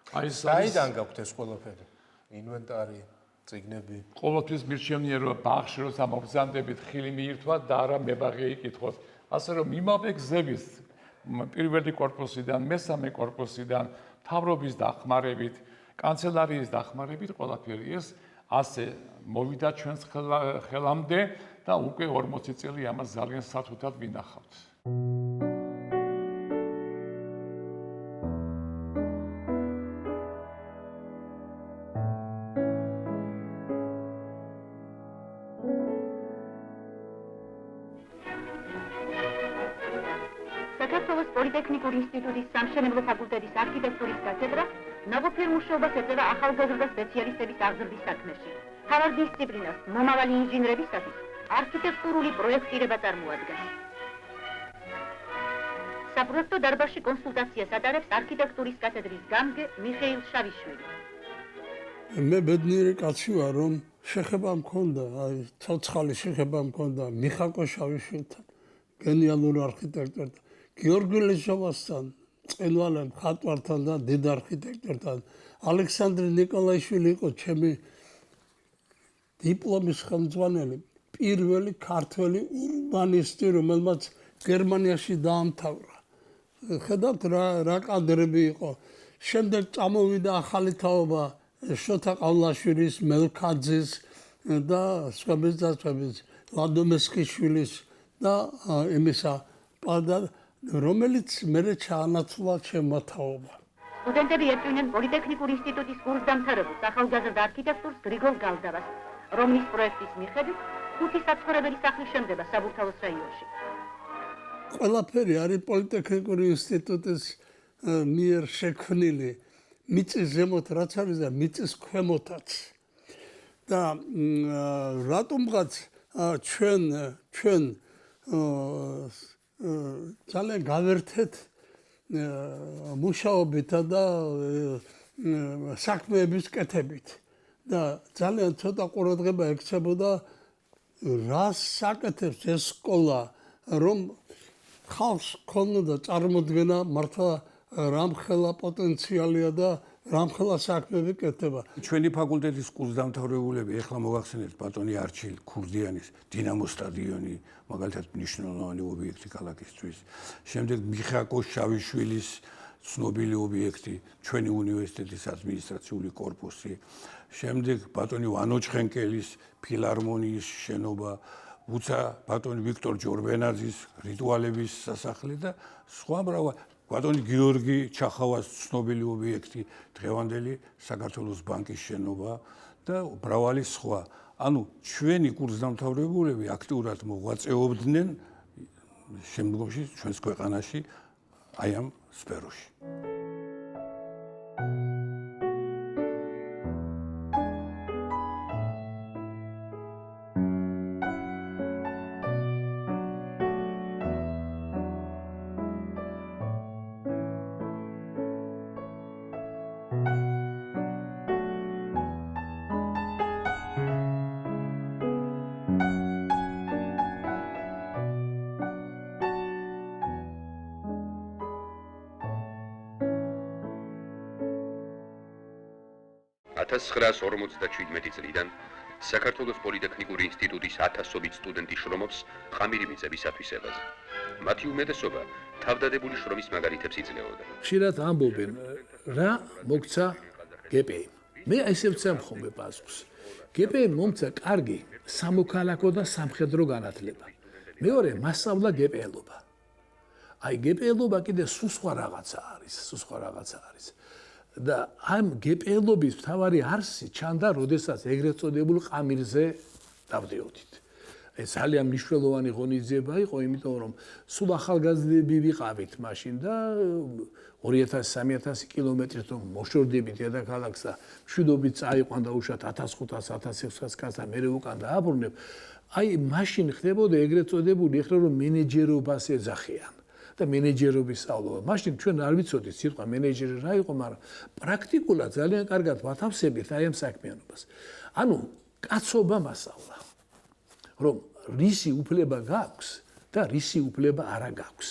Speaker 1: საიდან გაქვთ ეს ყველაფერი? ინვენტარი, წიგნები.
Speaker 12: ყოველთვის მირჩევნია ბაღში როცა მოგზანდებით ხილი მიირთვა და არა მებაღე იკითხოთ. ასე რომ იმავე გზების პირველი კორპუსიდან, მესამე კორპუსიდან, მთავრობის დახმარებით, კანცელარიის დახმარებით ყველაფერი ეს ასე მოვიდა ჩვენს ხელამდე და უკვე 40 წელი ამას ძალიან სათუთად ვინახავთ.
Speaker 21: საქართველოს პოლიტექნიკური ინსტიტუტის სამშენებლო ფაკულტეტის არქიტექტურის კათედრა ნაყოფიერ მუშაობას ეწევა ახალგაზრდა სპეციალისტების აღზრდის საქმეში. მთავარ დისციპლინას მომავალი ინჟინრებისათვის არქიტექტურული პროექტირება წარმოადგენს. საპროექტო დარბაზში კონსულტაციას ატარებს არქიტექტურის კათედრის გამგე მიხეილ შავიშვილი.
Speaker 14: მე ბედნიერი კაცი ვარ, რომ შეხება მქონდა, აი ცოცხალი შეხება მქონდა მიხაკო შავიშვილთან, გენიალურ არქიტექტორთან, გიორგი ლეჟავასთან, წელვალე მხატვართან და დიდ არქიტექტორთან. ალექსანდრე ნიკოლაიშვილი იყო ჩემი დიპლომის ხელმძღვანელი, პირველი ქართველი ურბანისტი, რომელმაც გერმანიაში დაამთავრა. ხედავთ რა კადრები იყო. შემდეგ წამოვიდა ახალი თაობა შოთა ყავლაშვილის, მელქაძის და სხვების და სხვების, ლადო მესხიშვილის და იმისა რომელიც მერე ჩაანაცვლა ჩემმა თაობა.
Speaker 21: სტუდენტები ეწვინენ პოლიტექნიკური ინსტიტუტის კურსდამთავრებულს ახალგაზრდა არქიტექტორს გრიგოლ გალდავას, რომლის პროექტის მიხედვით 5 საცხოვრებელი სახლი შემდება საბურთალოს რაიონში.
Speaker 14: ყველაფერი არის პოლიტექნიკური ინსტიტუტის მიერ შექმნილი, მიწის ზემოთ რაც არის და მიწის ქვემოთაც. და რატომღაც ჩვენ ძალიან გავერთეთ მუშაობითა და საქმეების კეთებით და ძალიან ცოტა ყურადღება ექცებოდა რას საკეთებს ეს სკოლა, რომ ხალხს ქონოდა წარმოდგენა მართლა რამხელა პოტენციალია და რამხელა საქმეები კეთდება.
Speaker 12: ჩვენი ფაკულტეტის კურსდამთავრებულები ეხლა მოგახსენებთ ბატონი არჩილ ქურდიანის დინამო სტადიონი, მაგალითად მნიშვნელოვანი ობიექტი ქალაქისთვის. შემდეგ მიხაკო შავიშვილის ცნობილი ობიექტი, ჩვენი უნივერსიტეტის ადმინისტრაციული კორპუსი. შემდეგ ბატონი ვანოჩხენკელის ფილარმონიის შენობა, უცა ბატონი ვიქტორ ჯორბენაძის რიტუალების სასახლე და სხვა მრავალი. ბატონი გიორგი ჩახავას ცნობილი ობიექტი, დღევანდელი საქართველოს ბანკის შენობა და მრავალი სხვა. ანუ ჩვენი კურსდამთავრებულები აქტიურად მოღვაწეობდნენ შემდგომში ჩვენს ქვეყანაში აი ამ სფეროში.
Speaker 15: წლიდან საქართველოს პოლიტექნიკური ინსტიტუტის 1000-ობით სტუდენტი შრომობს ხამირი მიწებისათვის ელაზე. მათი უმეტესობა თავდადებული შრომის მაგალითებს იძლეოდა.
Speaker 14: ხშირად ამბობენ, რა მოგცა გპ-მ. მე ესე ვცემ ხოლმე პასუხს. გპ-მ მომცა კარგი სამოქალაქო და სამხედრო განათლება. მეორე მასწავლა გპ-ლობა. აი გპ-ლობა კიდე სულ სხვა რაღაცა არის, და ამ გეპელობის მთავარი არსი ჩანდა, როდესაც ეგრეთ წოდებულ ყამირზე დავდიოდით. ეს ძალიან მნიშვნელოვანი ღონისძიება იყო, იმიტომ რომ სულ ახალგაზრდები ვიყავით მაშინ და 2000-3000 კილომეტრით რომ მოშორდებით დედაქალაქს და მშვიდობით წაიყვან და უშათ 1500-1600 კაცს და მე უკან დააბრუნებ, აი მაშინ ხდებოდა ეგრეთ წოდებული, ეხლა რომ მენეჯერობას ეძახიან და მენეჯერობის სწავლობა. მაშინ ჩვენ არ ვიცოდით სიტყვა მენეჯერი რა იყო, მაგრამ პრაქტიკულად ძალიან კარგად ვათავსებთ აი ამ საქმიანობას. ანუ კაცობა მასწავლა. რომ რისი უფლება გაქვს და რისი უფლება არა გაქვს.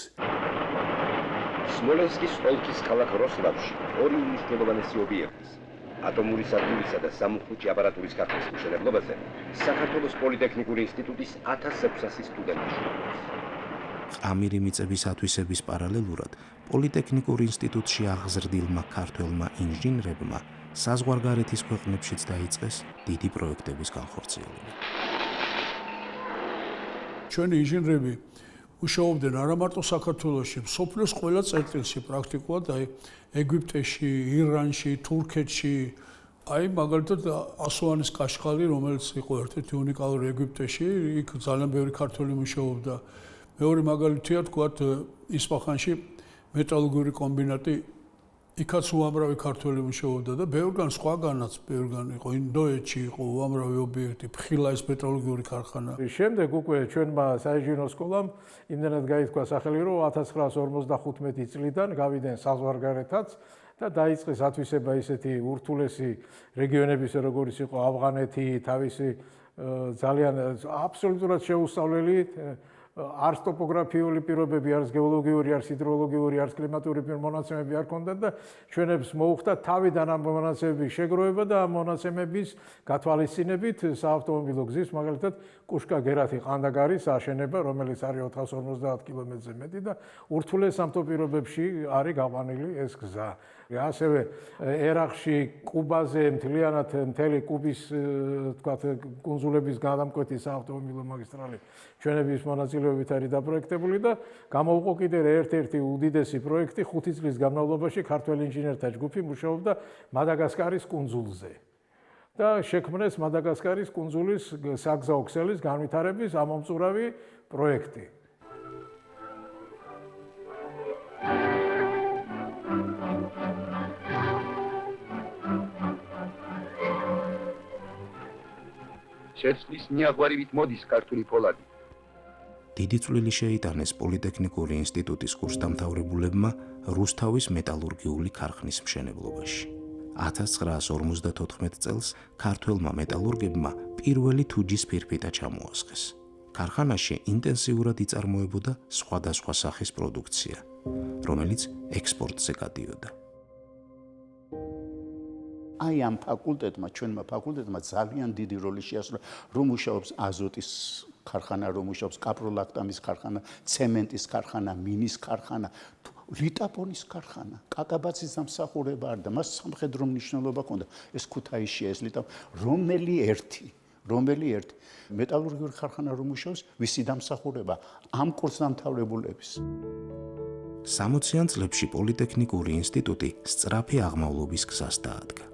Speaker 15: სმოლენსკის ოლქის ქალაქ როსლავში ორი მნიშვნელოვანი ობიექტის, ატომური სადგურისა და სამუხლუჭი აპარატურის ქარხნის მშენებლობაზე საქართველოს პოლიტექნიკური ინსტიტუტის 1600 სტუდენტი შრომობს.
Speaker 7: ყამირი მიწების ათვისების პარალელურად პოლიტექნიკურ ინსტიტუტში აღზრდილმა ქართველმა ინჟინრებმა საზღვარგარეთის ქვეყნებშიც დაიწყეს დიდი პროექტების განხორციელება.
Speaker 12: ჩვენი ინჟინრები მუშაობდნენ არა მარტო საქართველოში, მსოფლიოს ყველა წერტილში პრაქტიკულად, აი ეგვიპტეში, ირანში, თურქეთში, აი მაგალითად ასოანის კაშხალი, რომელიც იყო ერთ-ერთი უნიკალური ეგვიპტეში, იქ ძალიან ბევრი ქართველი მუშაობდა. მეორე მაგალითია თქვათ ისპაჰანში მეტალურგიული კომბინატი, იქაც უამრავი ქართველი მუშაობდა და ბევრგან სხვაგანაც, ბევრგან იყო ინდოეთში, იყო უამრავი ობიექტი, ფხილაის მეტალურგიული ქარხანა.
Speaker 16: შემდეგ უკვე ჩვენმა საინჟინრო სკოლამ იმდენად გაითქვა სახელი, რომ 1955 წლიდან გავიდნენ საზღვარგარეთაც და დაიწყეს ათვისება ისეთი ურთულესი რეგიონების, როგორც იყო ავღანეთი, თავისი ძალიან აბსოლუტურად შეუსწავლელი არც ტოპოგრაფიული პირობები, არც გეოლოგიური, არც ჰიდროლოგიური, არც კლიმატური მონაცემები არ ჰქონდათ და ჩვენებს მოუხდა თავიდან ამ მონაცემების შეგროვება და ამ მონაცემების გათვალისწინებით საავტომობილო გზის, მაგალითად, კუშკა-გერათი-ყანდაგარის აშენება, რომელიც არის 450 კილომეტრზე მეტი და ურთულეს სამთო პირობებში არის გაყვანილი ეს გზა. ასევე ერაყში, კუბაზე, მთელი კუბის, თქვათ, კუნძულების გადამკვეთი საავტომობილო მაგისტრალი ჩვენების მონაწილეობით არის დაპროექტებული და გამოვყო კიდევ ერთ-ერთი უდიდესი პროექტი 5 წლის განმავლობაში ქართველ ინჟინერთა ჯგუფი მუშაობდა მადაგასკარის კუნძულზე. და შექმნეს მადაგასკარის კუნძულის საგზაო ქსელის განვითარების ამომწურავი პროექტი.
Speaker 15: შეცვლის მიაღვარივით მოდის ქართული პოლადი.
Speaker 7: დიდი წვლილი შეიტანეს პოლიტექნიკური ინსტიტუტის კურსდამთავრებულებმა რუსთავის მეტალურგიული ქარხნის მშენებლობაში. 1954 წელს ქართველმა მეტალურგებმა პირველი თუჯის ფირფიტა ჩამოასხეს. ქარხანაში ინტენსიურად იწარმოებოდა სხვადასხვა სახის პროდუქცია, რომელიც ექსპორტზე გადიოდა.
Speaker 8: აი ამ ფაკულტეტმა, ჩვენმა ფაკულტეტმა ძალიან დიდი როლი შეასრულა, რომ მუშაობს აზოტის ქარხანა, რომ მუშაობს კაპროლაქტამის ქარხანა, ცემენტის ქარხანა, მინის ქარხანა, ლიტაპონის ქარხანა, კაკაბაძის დამსახურება არ და მას სამხედრო მნიშვნელობა ჰქონდა. ეს ქუთაისშია ეს ლიტაპონი, რომელი ერთი მეტალურგიული ქარხანა რომ მუშაობს, ვისი დამსახურება ამ კურსდამთავრებულების.
Speaker 7: 60-იან წლებში პოლიტექნიკური ინსტიტუტი სწრაფი აღმავლობის გზას დაადგა.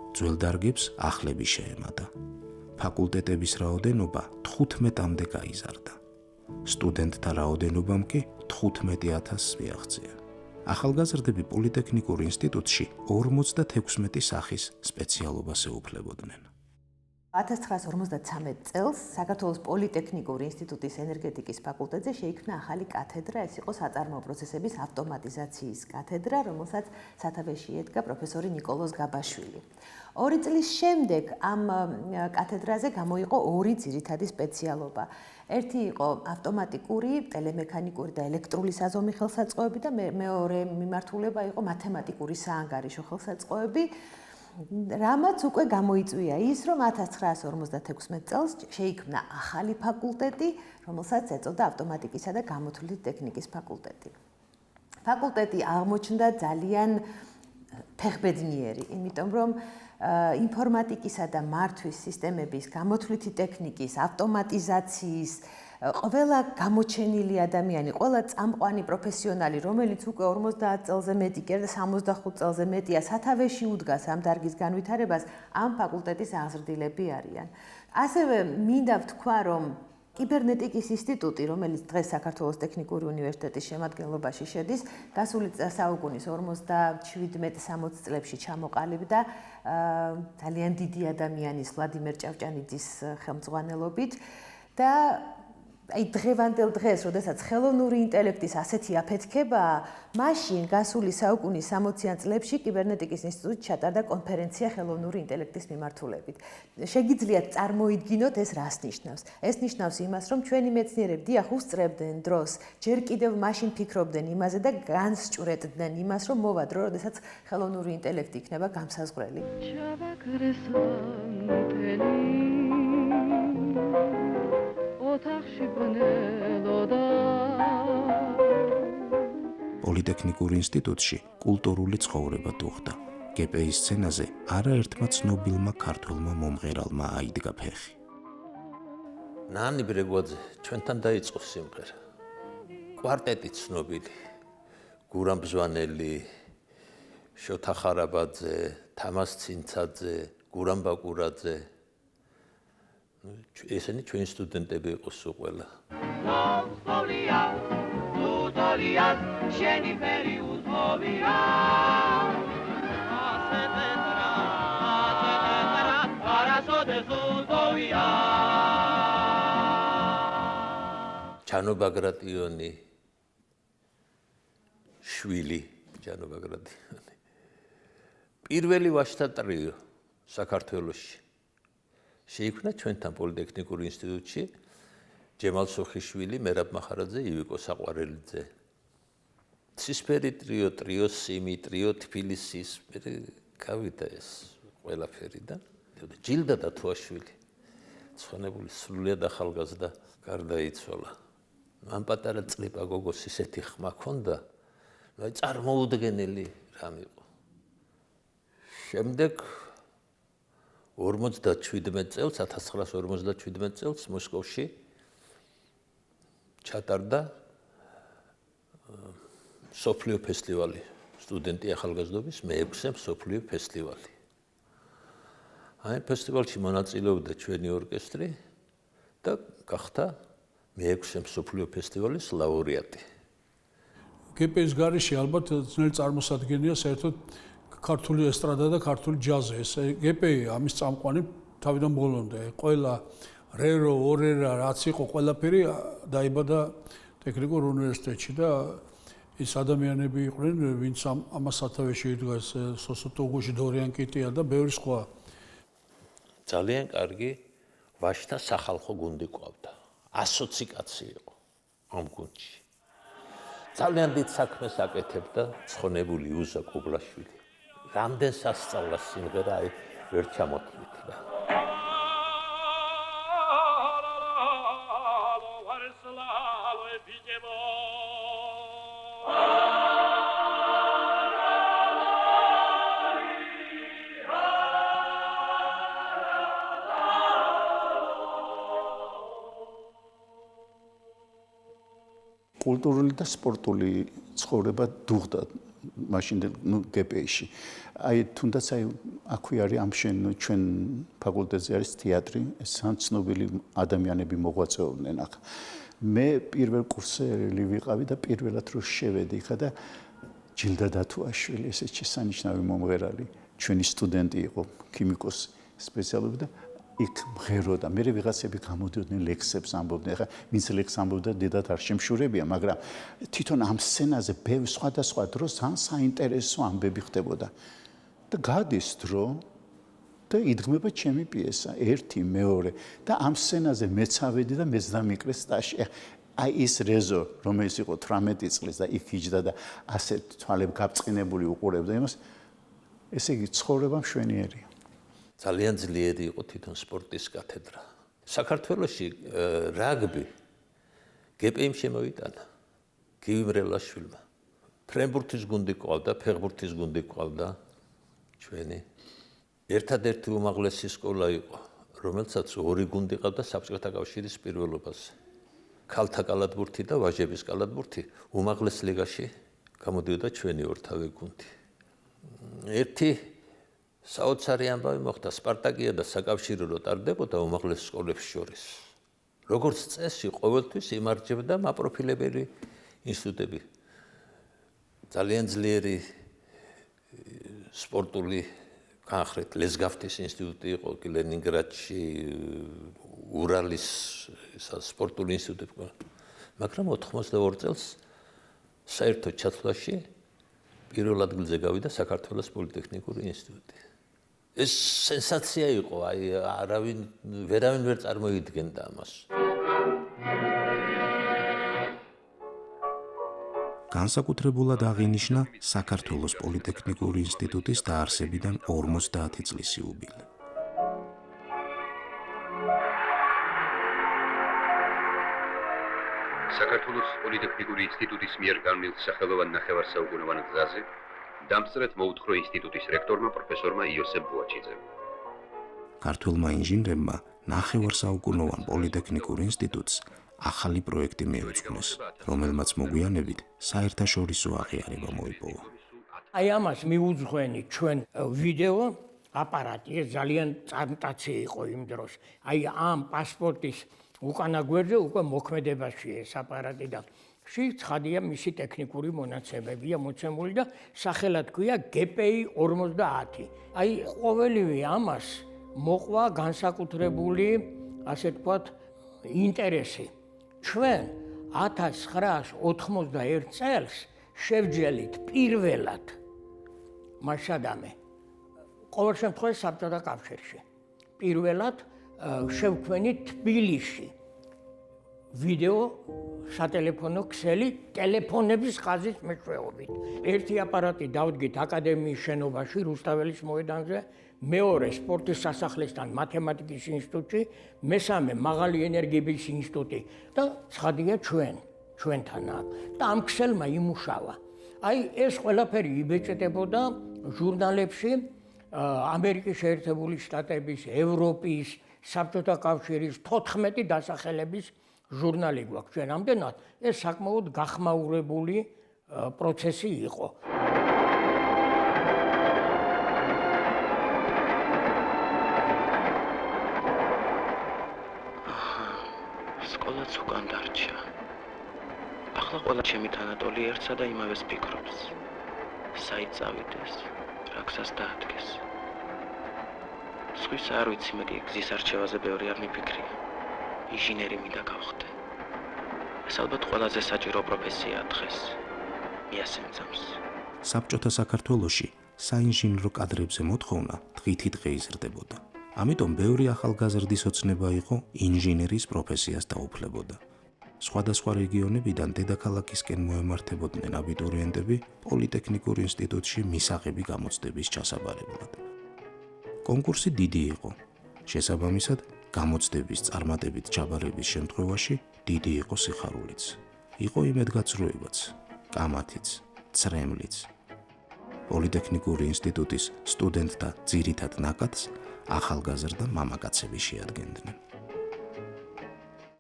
Speaker 7: ძველ დარგებს ახლები შეემატა. ფაკულტეტების რაოდენობა 15-მდე გაიზარდა. სტუდენტთა რაოდენობამ კი 15,000-ს მიაღწია. ახალგაზრდები პოლიტექნიკურ ინსტიტუტში 56 სახის სპეციალობას ეუფლებოდნენ.
Speaker 2: 1953 წელს საქართველოს პოლიტექნიკური ინსტიტუტის ენერგეტიკის ფაკულტეტზე შეიქმნა ახალი კათედრა, ეს იყო საწარმოო პროცესების ავტომატიზაციის კათედრა, რომელსაც სათავეში ედგა პროფესორი ნიკოლოზ გაბაშვილი. 2 წლის შემდეგ ამ კათედრაზე გამოიყო ორი ძირითადი სპეციალობა. ერთი იყო ავტომატიკური, ტელემექანიკური და ელექტრული საზომი ხელსაწყოები და მეორე მიმართულება იყო მათემატიკური საანგარიშო ხელსაწყოები. რამაც უკვე გამოიწვია ის, რომ 1956 წელს შეიქმნა ახალი ფაკულტეტი, რომელსაც ეწოდა ავტომატიკისა და გამოთვლითი ტექნიკის ფაკულტეტი. ფაკულტეტი აღმოჩნდა ძალიან ფეხბედნიერი, იმიტომ რომ ინფორმატიკისა და მართვის სისტემების, გამოთვლითი ტექნიკის, ავტომატიზაციის ყველა გამოჩენილი ადამიანი, ყველა წამყვანი პროფესიონალი, რომელიც უკვე 50 წელზე მეტი, კიდე 65 წელზე მეტია სათავეში უდგას ამ დარგის განვითარებას, ამ ფაკულტეტის აღზრდილები არიან. ასევე მინდა ვთქვა, რომ კიბერნეტიკის ინსტიტუტი, რომელიც დღეს საქართველოს ტექნიკური უნივერსიტეტის შემადგენლობაში შედის, გასული საუკუნის 57-60 წლებში ჩამოყალიბდა ძალიან დიდი ადამიანის ვლადიმერ ჭავჭანიძის ხელმძღვანელობით და აი დღევანდელ დღეს, როდესაც ხელოვნური ინტელექტის ასეთი აფეთქებაა, მაშინ გასული საუკუნის 60-იან წლებში კიბერნეტიკის ინსტიტუტი ჩატარდა კონფერენცია ხელოვნური ინტელექტის მიმართულებით. შეგიძლიათ წარმოიდგინოთ ეს რას ნიშნავს? ეს ნიშნავს იმას, რომ ჩვენი მეცნიერები დიახ უსწრებდნენ დროს, ჯერ კიდევ მაშინ ფიქრობდნენ იმაზე და განსჭვრეტდნენ იმას, რომ მოვა დრო, როდესაც ხელოვნური ინტელექტი იქნება გამსაზღვრელი.
Speaker 7: პოლიტექნიკურ ინსტიტუტში კულტურული ცხოვრება დუხდა. გპ-ის სცენაზე არაერთმა ცნობილმა ქართველმა მომღერალმა აიდგა ფეხი.
Speaker 5: ნანი ბრეგვაძე ჩვენთან დაიწყო სიმღერა. კვარტეტი ცნობილი. გურამ ბზვანელი, შოთა ხარაბაძე, თამას ცინცაძე, გურამ ბაკურაძე. ესენი ჩვენი სტუდენტები იყო სულ ყველა.
Speaker 22: მოსკოვია, უტოლია, შენი ფერი უთხოვია. ასეთერა, არასოდეს უთხოვია.
Speaker 5: ჩანო ბაგრატიონი შვილი, ჩანო ბაგრატიონი. პირველი ვაჟთა ტრიო საქართველოში. შეიქმნა ჩვენთან პოლიტექნიკურ ინსტიტუტში ჯემალ სოხიშვილი, მერაბ მახარაძე, ივიკო საყვარელიძე. ცისფერი ტრიო, ტრიო სიმი, ტრიო თბილისის, გავიდა ეს ყველაფერი და ჯილდა დათუაშვილი. ცხონებული სრულიად ახალგაზრდა გარდაიცვალა. ამ პატარა წლიპა გოგოს ისეთი ხმა ჰქონდა, აი წარმოუდგენელი რამ იყო. შემდეგ 57 წელს 1957 წელს მოსკოვში ჩატარდა სოფლიო ფესტივალი, სტუდენტი ახალგაზრდობის მე-6 სოფლიო ფესტივალი. აი ფესტივალში მონაწილეობდა ჩვენი ორკესტრი და გახდა მე-6 სოფლიო ფესტივალის ლაურეატი.
Speaker 14: გპ-ის გარეშე ალბათ ძნელი წარმოსადგენია საერთოდ ქართული ესტრადა და ქართული ჯაზი. ეს გპ ამის წამყვანი თავიდან ბოლომდე. ყველა რერო, ორერა, რაც იყო ყველაფერი დაიბადა ტექნიკურ უნივერსიტეტში და ის ადამიანები იყვნენ, ვინც ამას სათავეში იდგას, სოსო ტუგუში, დორიან კიტია და ბევრი სხვა.
Speaker 5: ძალიან კარგი ვაჟთა სახალხო გუნდი ყავდა. 120 კაცი იყო ამ გუნდში. ძალიან დიდ საქმეს აკეთებდა ცხონებული უზა კუბლაშვილი. რამდენ სასწაულას სიმღერა აი ვერ ჩამოთვლით რა.
Speaker 8: კულტურული და სპორტული ცხოვრება დუღდა მაშინ გპ-ში. აი თუნდაც აი აქვე არის ამ ჩვენ ფაკულტეტზე არის თეატრი, სანცნობილი ადამიანები მოღვაწეობდნენ აქ. მე პირველ კურსელი ვიყავი და პირველად რო შევედი ხა და ჯილდა დათუაშვილი ესეც შესანიშნავი მომღერალი, ჩვენი სტუდენტი იყო, ქიმიკოსი სპეციალობი და იქ მღეროდა. მე ვიღაცები გამოდიოდნენ ლექსებს ამბობდნენ. ხა ვინც ლექს ამბობდა, დედათ არ შემშურებია, მაგრამ თვითონ ამ სცენაზე ბევრი სხვადასხვა დროს ძალიან საინტერესო ამბები ხდებოდა. და გადის დრო და იდგმება ჩემი პიესა, ერთი, მეორე და ამ სცენაზე მეც ავედი და მეც დამიკრე სტაჟი. აი ის რეზო, რომელიც იყო 18 წლის და იქ იჯდა და ასე თვალებ გაბწყინებული უყურებდა იმას, ესე იგი ცხოვრება მშვენიერია.
Speaker 5: ძალიან ძლიერი იყო თვითონ სპორტის კათედრა. საქართველოში რაგბი გპ-იმ შემოიტანა გივიმრელაშვილმა. ფრენბურთის გუნდი ყავდა, ფეხბურთის გუნდი ყავდა ჩვენი. ერთადერთი უმაღლესი სკოლა იყო, რომელსაც ორი გუნდი ყავდა საბჭოთა კავშირის პირველობაზე. ქალთა კალათბურთი და ვაჟების კალათბურთი უმაღლეს ლიგაში გამოდიოდა ჩვენი ორთავე გუნდი. ერთი საოცარი ამბავი მოხდა, სპარტაკია და საკავშირო რო ტარდებოდა უმაღლეს სკოლებს შორის. როგორც წესი, ყოველთვის იმარჯვებდა მაპროფილებელი ინსტიტუტები. ძალიან ძლიერი სპორტული განხრით ლესგავთის ინსტიტუტი იყო კი ლენინგრადში, ურალის სპორტული ინსტიტუტი. მაგრამ 82 წელს საერთო ჩათვლაში პირველ ადგილზე გავიდა საქართველოს პოლიტექნიკური ინსტიტუტი. ეს სენსაცია იყო, ვერავინ ვერ წარმოიდგენდა ამას.
Speaker 7: განსაკუთრებულად აღინიშნა საქართველოს პოლიტექნიკური ინსტიტუტის დაარსებიდან 50 წლის იუბილე.
Speaker 3: საქართველოს პოლიტექნიკური ინსტიტუტის მიერ განმილ სახელოვან ნახევარსაუკუნოვან გზაზე დამსწრეთ მოუთხრო ინსტიტუტის რექტორმა პროფესორმა იოსებ ბუაჩიძემ.
Speaker 7: ქართველმა ინჟინრებმა ნახევარსაუკუნოვან პოლიტექნიკურ ინსტიტუტს ახალი პროექტი მიუძღვნეს, რომელმაც მოგვიანებით საერთაშორისო აღიარება მოიპოვა.
Speaker 13: აი ამას მიუძღვენი ჩვენ ვიდეო აპარატი, ეს ძალიან წარმტაცი იყო იმ დროს. აი ამ პასპორტის უკანა გვერდზე უკვე მოქმედებაში ეს აპარატი და ცხადია მისი ტექნიკური მონაცემებია მოცემული და სახელად ქვია GPI 50. აი ყოველივე ამას მოყვა განსაკუთრებული, ასე ვთქვათ, ინტერესი. ჩვენ 1991 წელს შევძელით პირველად მასშადამე ყოველ შემთხვევაში საბჭოთა კავშირში პირველად შევქმნით თბილისში ვიდეო სატელეფონო ქსელი ტელეფონების ხაზის მეშვეობით. ერთი აპარატი დავდგით აკადემიის შენობაში რუსთაველის მოედანზე, მეორე სპორტის სასახლესთან მათემატიკის ინსტიტუტში, მესამე მაღალი ენერგიების ინსტიტუტი და ცხადია ჩვენთან აქ. და ამ ქსელმა იმუშავა. აი ეს ყველაფერი იბეჭდებოდა ჟურნალებში, ამერიკის შეერთებული შტატების, ევროპის, საბჭოთა კავშირის 14 დასახელების ჟურნალი გვაქვს ჩვენ ამდენად, ეს საკმაოდ გახმაურებული პროცესი იყო.
Speaker 9: სკოლაც უკან დარჩა. ახლა ყველა ჩემი თანატოლი ერთსა და იმავეს ფიქრობს. საით წავიდეს, რა გზას დაადგეს. სხვის არ ვიცი, მეტი გზის არჩევაზე ბევრი არ მიფიქრია. ინჟინერი მინდა გავხდე. ეს ალბათ ყველაზე საჭირო პროფესიაა დღეს. მიასემძამს.
Speaker 7: საბჭოთა საქართველოში საინჟინრო კადრებზე მოთხოვნა დღითიდღე იზრდებოდა. ამიტომ ბევრი ახალგაზრდის ოცნება იყო ინჟინერის პროფესიას დაუფლებოდა. სხვადასხვა რეგიონებიდან დედაქალაქისკენ მოემართებოდნენ აბიტურიენტები პოლიტექნიკურ ინსტიტუტში მისაღები გამოცდების ჩასაბარებლად. კონკურსი დიდი იყო. შესაბამისად, გამოცდების წარმატებით ჩაბარების შემთხვევაში დიდი იყო სიხარულიც. იყო იმედგაცრუებაც, კამათიც, ცრემლიც. პოლიტექნიკური ინსტიტუტის სტუდენტთა ძირითად ნაკადს ახალგაზრდა მამაკაცები შეადგენდნენ.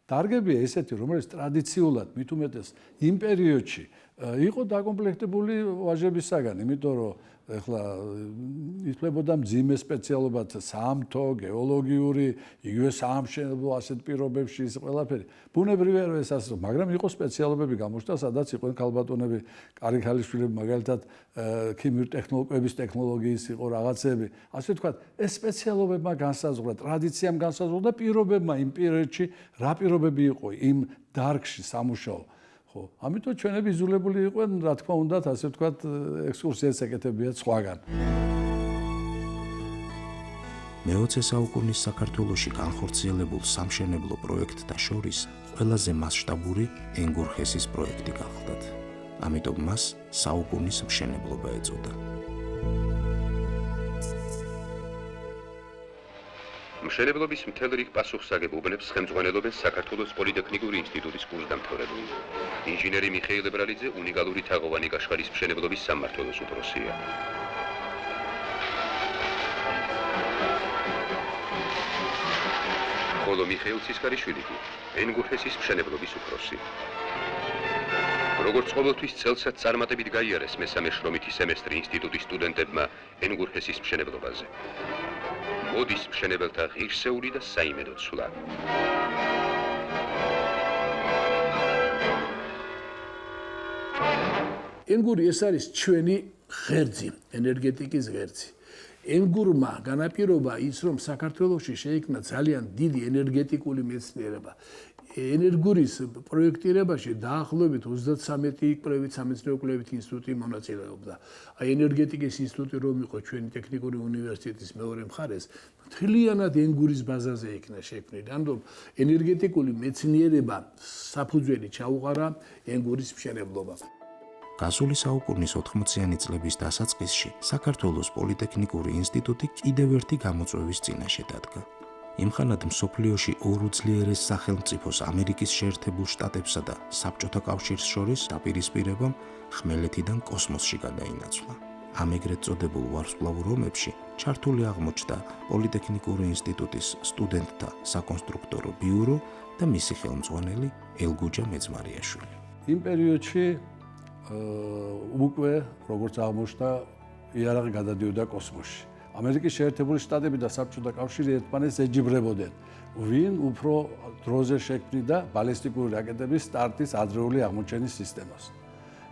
Speaker 14: დარგებია ესეთი, რომელიც ტრადიციულად მით უმეტეს იმ პერიოდში იყო დაკომპლექტებული ვაჟებისაგან, იმიტომ რომ ეხლა ითვლებოდა მძიმე სპეციალობად სამთო, გეოლოგიური, იგივე საამშენებლო ასეთ პირობებში ის ყველაფერი. ბუნებრივია რომ ეს ასე, მაგრამ იყო სპეციალობები გამოჩნდა, სადაც იყვნენ ქალბატონები, კარი ქალიშვილები, მაგალითად ქიმიური ტექნოლოგიების ტექნოლოგიის იყო რაღაცები. ასე ვთქვათ, ეს სპეციალობებმა განსაზღვრა, ტრადიციამ განსაზღვრა და პირობებმა იმ პერიოდში რა პირობები იყო იმ დარგში სამუშაო. ხო, ამიტომ ჩვენები იზოლებული იყვნენ, რა თქმა უნდა, ასე ვთქვათ, ექსკურსიას ეკეთებიათ სხვაგან.
Speaker 7: მე-20 საუკუნის საქართველოში განხორციელებულ სამშენებლო პროექტთა შორის ყველაზე მასშტაბური ენგურხესის პროექტი გახლდათ. ამიტომ მას საუკუნის მშენებლობა ეწოდა.
Speaker 3: მშენებლობის მთელ რიგ პასუხსაგებ უბნებს ხელმძღვანელობენ საქართველოს პოლიტექნიკური ინსტიტუტის კურსდამთავრებული. ინჟინერი მიხეილ ებრალიძე უნიკალური თაღოვანი კაშხალის მშენებლობის სამმართველოს უფროსია. ხოლო მიხეილ ცისკარიშვილი კი ენგურჰესის მშენებლობის უფროსი. როგორც ყოველთვის წელსაც წარმატებით გაიარეს მესამე შრომითი სემესტრი ინსტიტუტის სტუდენტებმა ენგურჰესის მშენებლობაზე. მოდის მშენებელთა ღირსეული და საიმედო ცვლა.
Speaker 14: ენგური ეს არის ჩვენი ღერძი, ენერგეტიკის ღერძი. ენგურმა განაპირობა ის, რომ საქართველოში შეიქმნა ძალიან დიდი ენერგეტიკული მეცნიერება. ენერგურის პროექტირებაში დაახლოებით 33 კვლევით სამეცნიერო-კვლევით ინსტიტუტი მონაწილეობდა. აი ენერგეტიკის ინსტიტუტი რომ იყო ჩვენი ტექნიკური უნივერსიტეტის მეორე მხარეს, მთლიანად ენგურის ბაზაზე იქნა შექმნილი. ანუ ენერგეტიკული მეცნიერება საფუძველი ჩაუყარა ენგურის მშენებლობა.
Speaker 7: გასული საუკუნის 80-იანი წლების დასაწყისში საქართველოს პოლიტექნიკური ინსტიტუტი კიდევ ერთი გამოწვევის წინაშე დადგა. იმხანად მსოფლიოში ორ უძლიერეს სახელმწიფოს ამერიკის შეერთებულ შტატებსა და საბჭოთა კავშირს შორის დაპირისპირებამ ხმელეთიდან კოსმოსში გადაინაცვლა. ამ ეგრეთ წოდებულ ვარსკვლავურ ომებში ჩართული აღმოჩნდა პოლიტექნიკური ინსტიტუტის სტუდენტთა საკონსტრუქტორო ბიურო და მისი ხელმძღვანელი ელგუჯა მეძმარიაშვილი.
Speaker 10: იმ პერიოდში უკვე როგორც აღმოჩნდა იარაღი გადადიოდა კოსმოსში. ამერიკის შეერთებული შტატები და საბჭოთა კავშირი ერთმანეთს ეჯიბრებოდნენ, ვინ უფრო დროზე შექმნიდა ბალისტიკური რაკეტების სტარტის ადრეული აღმოჩენის სისტემას.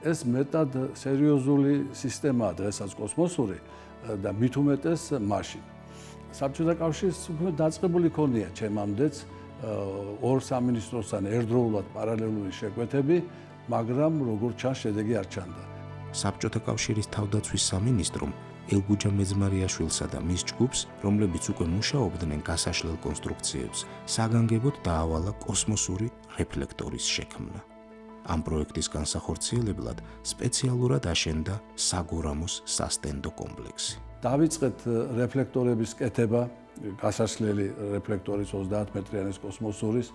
Speaker 10: ეს მეტად სერიოზული სისტემაა დღესაც კოსმოსური და მით უმეტეს მაშინ. საბჭოთა კავშირს უკვე დაწყებული ქონია ჩემამდეც ორ სამინისტროსთან ერთდროულად პარალელური შეკვეთები, მაგრამ როგორც ჩანს შედეგი არ ჩანდა.
Speaker 7: საბჭოთა კავშირის თავდაცვის სამინისტრომ ელგუჯა მეძმარიაშვილსა და მის ჯგუფს, რომლებიც უკვე მუშაობდნენ გასაშლელ კონსტრუქციებს, საგანგებოდ დაავალა კოსმოსური რეფლექტორის შექმნა. ამ პროექტის განსახორციელებლად სპეციალურად აშენდა საგორამოს სასტენდო კომპლექსი.
Speaker 10: დავიწყეთ რეფლექტორების კეთება, გასაშლელი რეფლექტორის 30 მეტრიანის კოსმოსურის.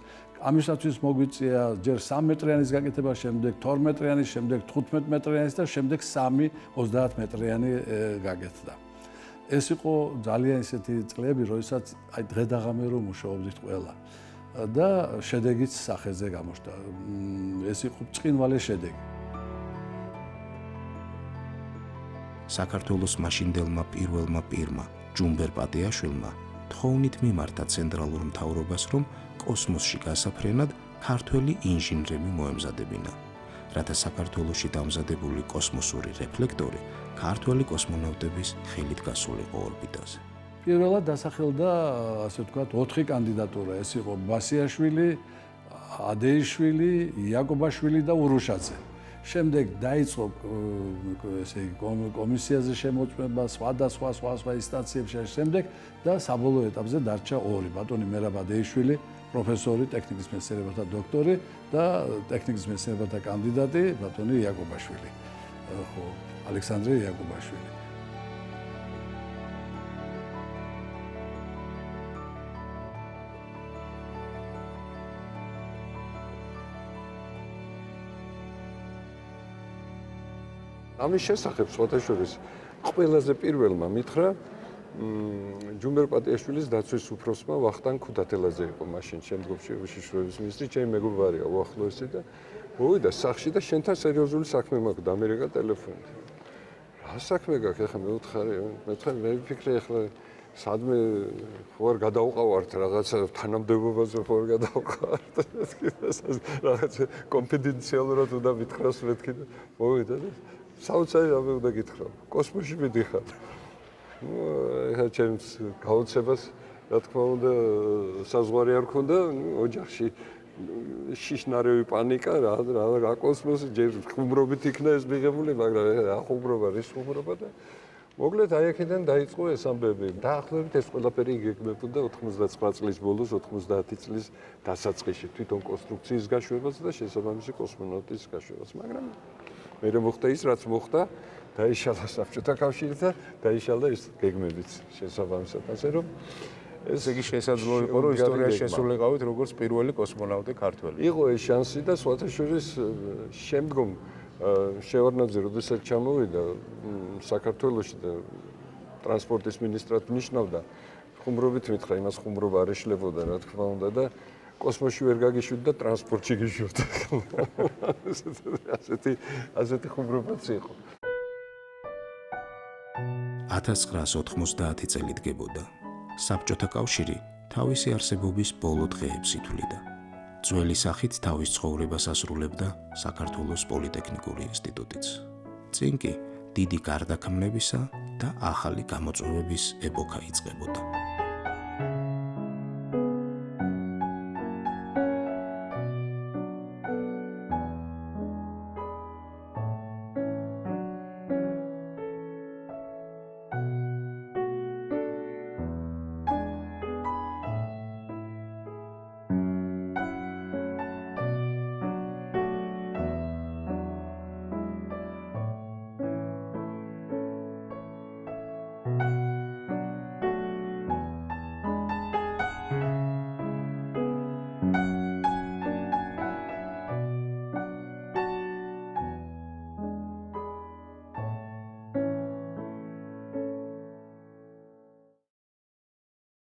Speaker 10: ამისათვის მოგვიწია ჯერ 3 მეტრიანის გაკეთება, შემდეგ 12 მეტრიანის, შემდეგ 15 მეტრიანის და შემდეგ 3 30 მეტრიანი გაკეთდა. ეს იყო ძალიან ისეთი წლები, როდესაც აი დღე და ღამე რომ მუშაობდით ყველა და შედეგიც სახეზე გამოჩნდა. ეს იყო ბრწყინვალე შედეგი.
Speaker 7: საქართველოს მაშინდელმა პირველმა პირმა ჯუმბერ პატიაშვილმა თხოვნით მიმართა ცენტრალურ მთავრობას, რომ კოსმოსში გასაფრენად ქართველი ინჟინრები მოემზადებინა, რათა საქართველოში დამზადებული კოსმოსური რეფლექტორი ქართველი კოსმონავტების ხელით გასულიყო ორბიტაზე.
Speaker 10: პირველად დასახელდა, ასე ვთქვათ, 4 კანდიდატურა. ეს იყო ბასიაშვილი, ადეიშვილი, იაკობაშვილი და ურუშაძე. შემდეგ დაიწყო ესე იგი კომისიაზე შემოწმება, სხვა ინსტანციებში, შემდეგ და საბოლოო ეტაპზე დარჩა 2, ბატონი მერაბ ადეიშვილი, პროფესორი, ტექნიკის მეცნიერებათა დოქტორი და ტექნიკის მეცნიერებათა კანდიდატი, ბატონი იაკობაშვილი. ხო, ალექსანდრე იაკობაშვილი.
Speaker 11: ამის შესახებ სხვათაშორის ყველაზე პირველმა მითხრა ჯუმბერ პატიაშვილის დაცვის უფროსმა ვახტანგ ქუდათელაძე იყო მაშინ შემდგომში უშიშროების მინისტრი, ჩემი მეგობარია უახლოესი და მოვიდა სახლში და შენთან სერიოზული საქმე მაქვს ამერიკა ტელეფონით. რა საქმე გაქვს ახლა მე ვფიქრე ახლა სადმე ხوار გადავყავართ რაღაცა თანამდებობაზე ხوار გადავყავართ რაღაცა კონფიდენციალურად უნდა მითხრას მეთქი და მოვიდა და საოცარი რამე უნდა გითხრა. კოსმოსში მიდიხარ. ეხლა ჩემს გაოცებას რა თქმა უნდა საზღვარი არ ქონდა, ოჯახში შიშნარევი პანიკა რა კოსმოსი ჯერ ხუმრობით იქნა ეს მიღებული, მაგრამ რა ხუმრობა, რის ხუმრობა და მოკლედ აი აქედან დაიწყო ეს ამბები. დაახლოებით ეს ყველაფერი იგეგმებოდა 99 წლის ბოლოს, 90 წლის დასაწყისში თვითონ კონსტრუქციის გაშვებას და შესაბამისი კოსმონავტის გაშვებას, მაგრამ მე მოხდა ის, რაც მოხდა, დაიშალა საბჭოთა კავშირი და დაიშალა ის გეგმებიც შესაბამისად, ასე რომ
Speaker 1: ეს იგი შესაძლოა იყო, რომ ისტორიაში შესულიყავით როგორც პირველი კოსმონავტი ქართველი.
Speaker 11: იყო ეს შანსი და სხვათა შორის შემდგომ შევარდნაძე როდესაც ჩამოვიდა საქართველოში და ტრანსპორტის მინისტრად ნიშნავდა, ხუმრობით მითხრა, იმას ხუმრობა არ ეშლებოდა, რა თქმა უნდა და კოსმოსში ვერ გაგიშვით და ტრანსპორტში გიშვით. ასეთი ხუმრობაც იყო.
Speaker 7: 1990 წელი დგებოდა. საბჭოთა კავშირი თავისი არსებობის ბოლო დღეებს ითვლიდა. ძველი სახით თავის ცხოვრებას ასრულებდა საქართველოს პოლიტექნიკური ინსტიტუტიც. წინ კი დიდი გარდაქმნებისა და ახალი გამოწვევების ეპოქა იწყებოდა.